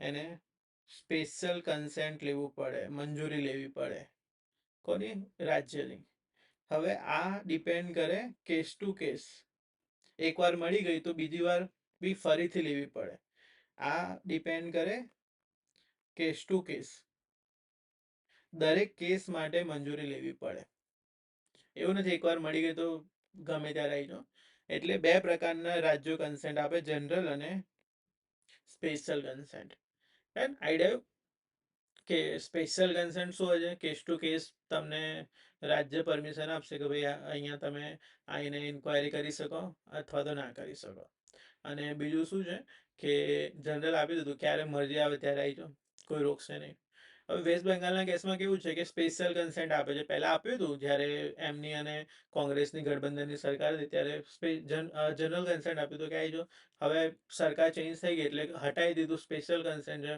એને સ્પેશિયલ કન્સેન્ટ લેવું પડે, મંજૂરી લેવી પડે. કોની? રાજ્યની. હવે આ ડિપેન્ડ કરે કેસ ટુ કેસ. એકવાર મળી ગઈ તો બીજી વાર બી ફરીથી લેવી પડે. આ ડિપેન્ડ કરે કેસ ટુ કેસ. દરેક કેસ માટે મંજૂરી લેવી પડે. એવું નથી એકવાર મળી ગઈ તો ગમે ત્યારે આવી જાઓ. એટલે બે પ્રકારના રાજ્યો કન્સેન્ટ આપે, જનરલ અને સ્પેશિયલ કન્સેન્ટ. આઈડિયા કે સ્પેશિયલ કન્સેન્ટ શું હોય છે? કેસ ટુ કેસ તમને રાજ્ય પરમિશન આપશે કે ભાઈ અહીંયા તમે આવીને ઇન્ક્વાયરી કરી શકો અથવા તો ના કરી શકો. અને બીજું શું છે કે જનરલ આપી દીધું, ક્યારે મરજી આવે ત્યારે આવી જાઓ, કોઈ રોકશે નહીં. હવે વેસ્ટ બેંગાલના કેસમાં કેવું છે કે સ્પેશિયલ કન્સેન્ટ આપે છે. પહેલાં આપ્યું હતું જ્યારે એમની અને કોંગ્રેસની ગઠબંધનની સરકાર હતી ત્યારે જનરલ કન્સેન્ટ આપ્યું હતું કે આવી જાઓ. હવે સરકાર ચેન્જ થઈ ગઈ એટલે હટાવી દીધું, સ્પેશિયલ કન્સેન્ટ છે.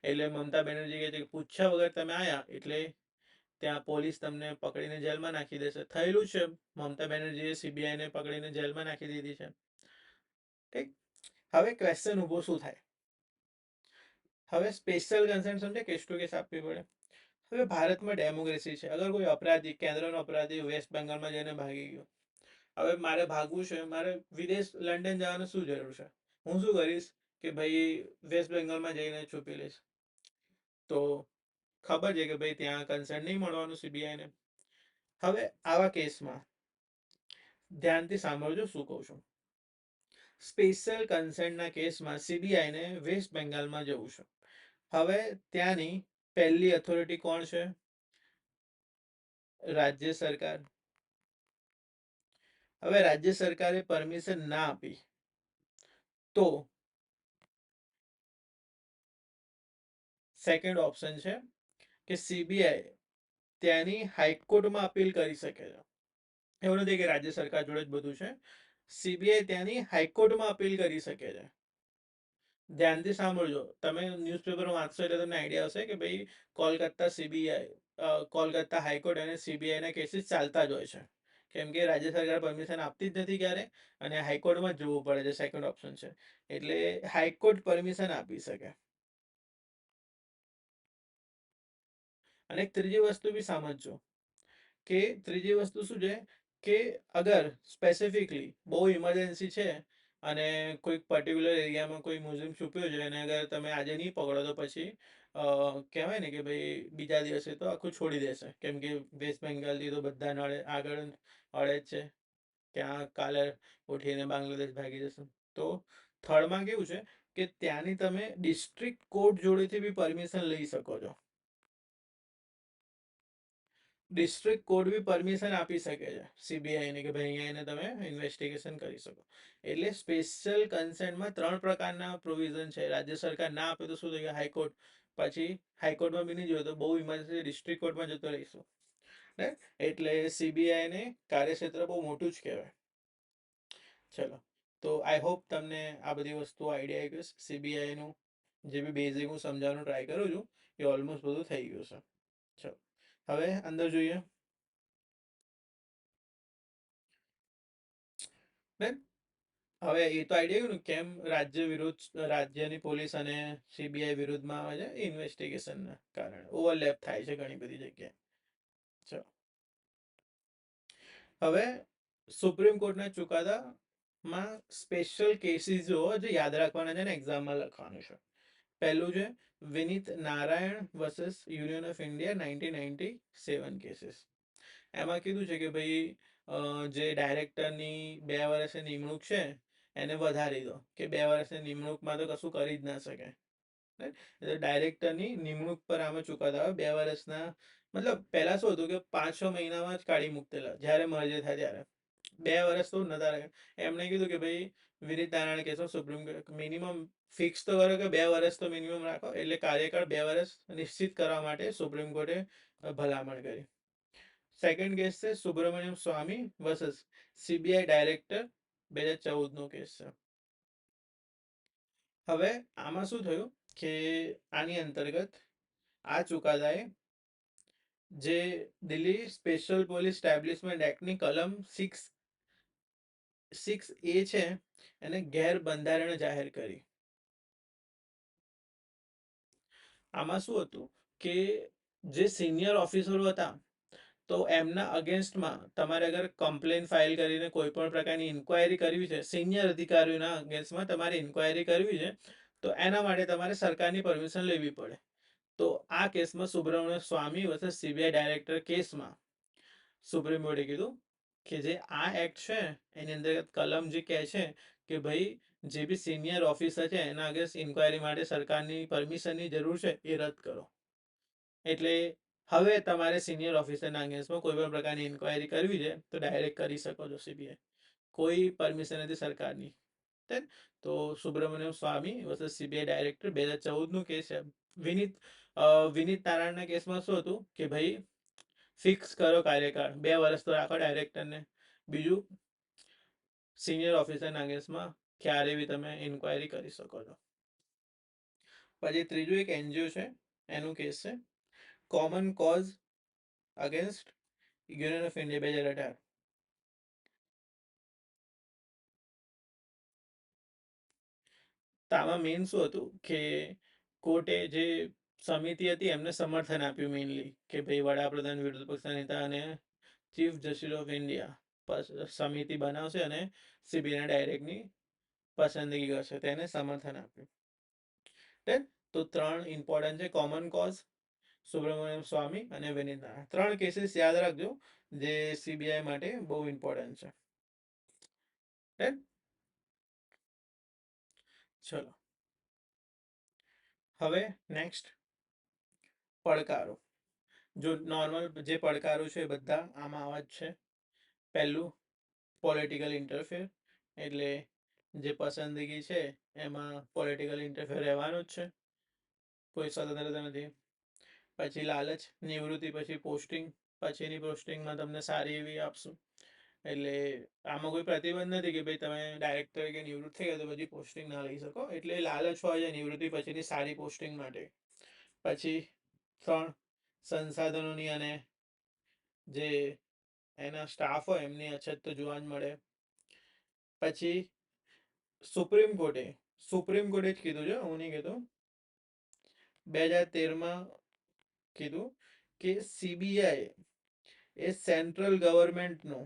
એટલે મમતા બેનર્જી કહે છે કે પૂછ્યા વગર તમે આવ્યા એટલે ત્યાં પોલીસ તમને પકડીને જેલમાં નાખી દેશે. થયેલું છે, મમતા બેનર્જીએ સીબીઆઈને પકડીને જેલમાં નાખી દીધી છે. ઠીક. હવે ક્વેશ્ચન ઊભો શું થાય? હવે સ્પેશિયલ કન્સેન્ટ સમજે, કેસ ટુ કેસ આપવી પડે. હવે ભારતમાં ડેમોક્રેસી છે. અગર કોઈ અપરાધી, કેન્દ્રનો અપરાધી વેસ્ટ બેંગાલમાં જઈને ભાગી ગયો, હવે મારે ભાગવું છે, મારે વિદેશ લંડન જવાની શું જરૂર છે? હું શું કરીશ કે ભાઈ વેસ્ટ બેંગાલમાં જઈને છુપી લઈશ. તો ખબર છે કે ભાઈ ત્યાં કન્સર્ન નહીં મળવાનું સીબીઆઈને. હવે આવા કેસમાં ધ્યાનથી સાંભળજો શું કહું છું. સ્પેશિયલ કન્સર્નના કેસમાં સીબીઆઈને વેસ્ટ બેંગાલમાં જવું છે. હવે ત્યાંની પહેલી ઓથોરિટી કોણ છે? રાજ્ય સરકાર. હવે રાજ્ય સરકારે પરમિશન ના આપી તો સેકન્ડ ઓપ્શન છે કે સીબીઆઈ ત્યાંની હાઈકોર્ટમાં અપીલ કરી શકે છે. એવું નથી કે રાજ્ય સરકાર જોડે જ બધું છે. સીબીઆઈ ત્યાંની હાઈકોર્ટમાં અપીલ કરી શકે છે. ધ્યાનથી સાંભળજો, તમે ન્યૂઝપેપર વાંચશો એટલે તમને આઈડિયા હશે કે ભાઈ કોલકાતા સીબીઆઈ, કોલકાતા હાઈકોર્ટ અને સીબીઆઈના કેસીસ ચાલતા જ હોય છે. કેમ કે રાજ્ય સરકાર પરમિશન આપતી જ નથી ક્યારે, અને હાઈકોર્ટમાં જ જવું પડે છે. સેકન્ડ ઓપ્શન છે એટલે હાઈકોર્ટ પરમિશન આપી શકે. અને ત્રીજી વસ્તુ બી સમજજો કે ત્રીજી વસ્તુ શું છે કે અગર સ્પેસિફિકલી બહુ ઇમરજન્સી છે અને કોઈક પર્ટિક્યુલર એરિયામાં કોઈ મુસ્લિમ છુપ્યો છે અને અગર તમે આજે નહીં પકડો તો પછી કહેવાય ને કે ભાઈ બીજા દિવસે તો આખું છોડી દેશે. કેમ કે વેસ્ટ બેંગાલથી તો બધા નડે, આગળ અડે જ છે, ત્યાં કાલે ઉઠીને બાંગ્લાદેશ ભાગી જશે. તો થર્ડમાં કેવું છે કે ત્યાંની તમે ડિસ્ટ્રિક્ટ કોર્ટ જોડેથી બી પરમિશન લઈ શકો છો. ડિસ્ટ્રિક્ટ કોર્ટ બી પરમિશન આપી શકે છે સીબીઆઈને કે ભાઈ અહીંયા એને તમે ઇન્વેસ્ટિગેશન કરી શકો. એટલે સ્પેશિયલ કન્સેન્ટમાં 3 પ્રકારના પ્રોવિઝન છે. રાજ્ય સરકાર ના આપે તો શું થઈ ગયું? હાઈકોર્ટ. પછી હાઈકોર્ટમાં બી નહીં જોયું તો બહુ ઇમરજન્સી ડિસ્ટ્રિક્ટ કોર્ટમાં જતો રહીશું. એટલે સીબીઆઈને કાર્યક્ષેત્ર બહુ મોટું જ કહેવાય. ચલો, તો આઈ હોપ તમને આ બધી વસ્તુ આઈડિયા આવી ગયો. સીબીઆઈનું જે બી બેઝિક હું સમજાવવાનું ટ્રાય કરું છું એ ઓલમોસ્ટ બધું થઈ ગયું છે. ચલો, હવે અંદર જોઈએ. હવે એ તો આઈડિયા ગયું ને કેમ રાજ્ય વિરુદ્ધ રાજ્યની પોલીસ અને સીબીઆઈ વિરુદ્ધમાં આવે છે? ઇન્વેસ્ટિગેશનના કારણે ઓવરલેપ થાય છે ઘણી બધી જગ્યાએ. ચલો, હવે સુપ્રીમ કોર્ટના ચુકાદામાં સ્પેશિયલ કેસીસ જો જે યાદ રાખવાના છે ને, એક્ઝામમાં લખવાનું છે. પહેલું છે Vineet Narayan versus union of India 1997 cases. એમાં કીધું છે કે ભાઈ જે ડાયરેક્ટરની 2 વર્ષની નિમણૂક છે એને વધારી દો, કે 2 વર્ષની નિમણૂકમાં તો કશું કરી જ ના શકે. એટલે ડાયરેક્ટરની નિમણૂક પર આમાં ચુકાદો આવે. 2 વર્ષના મતલબ પહેલા શું હતું કે 5-6 મહિનામાં જ કાઢી મૂકતેલા જ્યારે મરજી થાય ત્યારે. 2 વર્ષ તો નતા રાખે. એમણે કીધું કે ભાઈ વિનીત નારાયણ કેસમાં સુપ્રીમ કોર્ટ મિનિમમ ફિક્સ તો કરો કે 2 વર્ષ તો મિનિમમ રાખો. એટલે કાર્યકાળ 2 વર્ષ નિશ્ચિત કરવા માટે સુપ્રીમ કોર્ટે ભલામણ કરી. સેકન્ડ કેસ છે સુબ્રમણ્યમ સ્વામી વર્સેસ સીબીઆઈ ડાયરેક્ટર, 2014નો કેસ છે. હવે આમાં શું થયું કે આની અંતર્ગત આ ચુકાદાએ જે દિલ્હી સ્પેશિયલ પોલીસ એસ્ટાબ્લિશમેન્ટ એક્ટની કલમ 6(a) છે એને ગેરબંધારણ જાહેર કરી. આમાં શું હતું કે જે સિનિયર ઓફિસરો હતા તો એમના અગેન્સ્ટમાં તમારે અગર કમ્પ્લેન ફાઇલ કરીને કોઈ પણ પ્રકારની ઇન્ક્વાયરી કરવી છે, સિનિયર અધિકારીઓના અગેન્સ્ટમાં તમારે ઇન્ક્વાયરી કરવી છે, તો એના માટે તમારે સરકારની પરમિશન લેવી પડે. તો આ કેસમાં સુબ્રમણ્યમ સ્વામી વર્સેસ સીબીઆઈ ડાયરેક્ટર કેસમાં સુપ્રીમ કોર્ટે કીધું કે જે આ એક્ટ છે એની અંતર્ગત કલમ જે કહે છે કે ભાઈ જે બી સિનિયર ઓફિસર છે એના અગેન્સ્ટ ઇન્ક્વાયરી માટે સરકારની પરમિશનની જરૂર છે એ રદ કરો. એટલે હવે તમારે સિનિયર ઓફિસરના અગેન્સ્ટમાં કોઈ પણ પ્રકારની ઇન્ક્વાયરી કરવી છે તો ડાયરેક્ટ કરી શકો છો સીબીઆઈ. કોઈ પરમિશન નથી સરકારની. તો સુબ્રમણ્યમ સ્વામી વર્સેસ સીબીઆઈ ડાયરેક્ટર 2014નું કેસ છે. વિનીત વિનીત નારાયણના કેસમાં શું હતું કે ભાઈ ફિક્સ કરો કાર્યકાળ, 2 વર્ષ તો રાખો ડાયરેક્ટરને. બીજું સિનિયર ઓફિસરના અગેન્સ્ટમાં ક્યારે બી તમે ઇન્ક્વાયરી કરી શકો છો. પછી ત્રીજું એક એનજીઓ છે એનું કેસ છે common cause against union of India 2018. તો આમાં મેઇન શું હતું કે કોર્ટે જે સમિતિ હતી એમને સમર્થન આપ્યું મેઇનલી કે ભાઈ વડાપ્રધાન, વિરોધ પક્ષના નેતા અને ચીફ જસ્ટિસ ઓફ ઇન્ડિયા સમિતિ બનાવશે અને સીબીઆઈના ડાયરેક્ટની પસંદગી કરશે, તેને સમર્થન આપ્યું. તો 3 ઇમ્પોર્ટન્ટ છે, કોમન કોઝ, સુબ્રમણ્યમ સ્વામી અને વિનીત નારાયણ. 3 કેસીસ યાદ રાખજો જે સીબીઆઈ માટે બહુ ઇમ્પોર્ટન્ટ છે. ચલો હવે નેક્સ્ટ પડકારો. જો નોર્મલ જે પડકારો છે એ બધા આમાં આવા જ છે. પહેલું પોલિટિકલ ઇન્ટરફેર, એટલે જે પસંદગી છે એમાં પોલિટિકલ ઇન્ટરફેર રહેવાનું જ છે, કોઈ સ્વતંત્રતા નથી. પછી લાલચ, નિવૃત્તિ પછી પોસ્ટિંગ, પછીની પોસ્ટિંગમાં તમને સારી એવી આપશું. એટલે આમાં કોઈ પ્રતિબંધ નથી કે ભાઈ તમે ડાયરેક્ટર તરીકે નિવૃત્ત થઈ ગયા તો પછી પોસ્ટિંગ ના લઈ શકો. એટલે લાલચ હોય છે નિવૃત્તિ પછીની સારી પોસ્ટિંગ માટે. પછી 3 સંસાધનોની અને જે એના સ્ટાફ હોય એમની અછત તો જોવા જ મળે. પછી સુપ્રીમ કોર્ટે જ કીધું છે, હું નહીં કહેતો, 2013માં કીધું કે સીબીઆઈ એ સેન્ટ્રલ ગવર્મેન્ટનો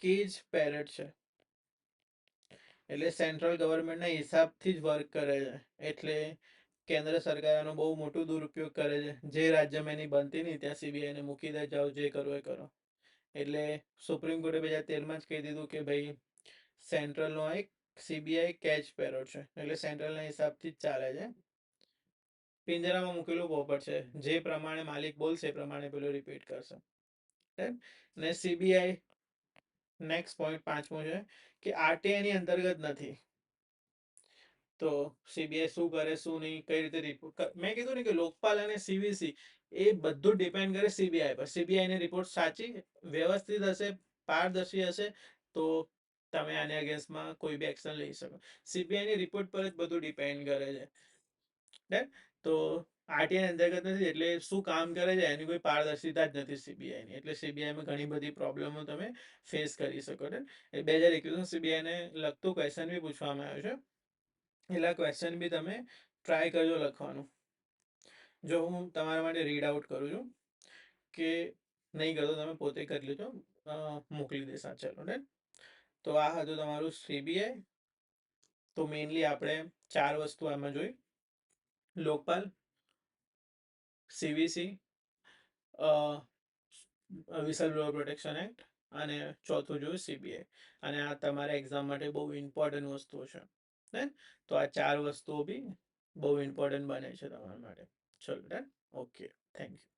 કેજ પેરેટ છે. એટલે સેન્ટ્રલ ગવર્મેન્ટના હિસાબથી જ વર્ક કરે છે. એટલે કેન્દ્ર સરકાર આનો બહુ મોટો દુરુપયોગ કરે છે. જે રાજ્યમાં એની બનતી નહીં ત્યાં સીબીઆઈને મૂકી દે, જાઓ જે કરવું એ કરો. એટલે સુપ્રીમ કોર્ટે 2013માં જ કહી દીધું કે ભાઈ સેન્ટ્રલનો એક સીબીઆઈ કેચ પેરોટ છે, એટલે સેન્ટ્રલના હિસાબથી જ ચાલે છે. પિંજરામાં મૂકેલું પોપટ છે, જે પ્રમાણે માલિક બોલશે એ પ્રમાણે પેલું રિપીટ કરશે. ને સીબીઆઈ નેક્સ્ટ પોઈન્ટ 5મો છે કે આરટીઆઈની અંતર્ગત નથી. તો સીબીઆઈ શું કરે શું નહીં, કઈ રીતે રિપોર્ટ, મેં કીધું ને કે લોકપાલ અને સીવીસી એ બધું ડિપેન્ડ કરે સીબીઆઈ પર. સીબીઆઈની રિપોર્ટ સાચી, વ્યવસ્થિત હશે, પારદર્શી હશે તો તમે આની અગેન્સ્ટમાં કોઈ બી એક્શન લઈ શકો. સીબીઆઈની રિપોર્ટ પર જ બધું ડિપેન્ડ કરે છે. તો આરટીઆઈ અંતર્ગત નથી, એટલે શું કામ કરે છે એની કોઈ પારદર્શિતા જ નથી સીબીઆઈની. એટલે સીબીઆઈમાં ઘણી બધી પ્રોબ્લેમો તમે ફેસ કરી શકો છો. 2021 સીબીઆઈને લગતું ક્વેશ્ચન બી પૂછવામાં આવ્યું છે. એટલે ક્વેશ્ચન બી તમે ટ્રાય કરજો લખવાનું. જો હું તમારા માટે રીડ આઉટ કરું છું, કે નહીં કરતો તમે પોતે કરી લેજો, મોકલી દઈશ આ. ચલો ને, તો આ હતું તમારું સીબીઆઈ. તો મેઇનલી આપણે 4 વસ્તુ આમાં જોઈ: Lokpal, CVC, whistle blower protection act, અને ચોથું જોયું સીબીઆઈ. અને આ તમારા એક્ઝામ માટે બહુ ઇમ્પોર્ટન્ટ વસ્તુઓ છે ને. તો આ 4 વસ્તુઓ બી બહુ ઇમ્પોર્ટન્ટ બને છે તમારા માટે. ચલો ડન, ઓકે, થેન્ક યુ.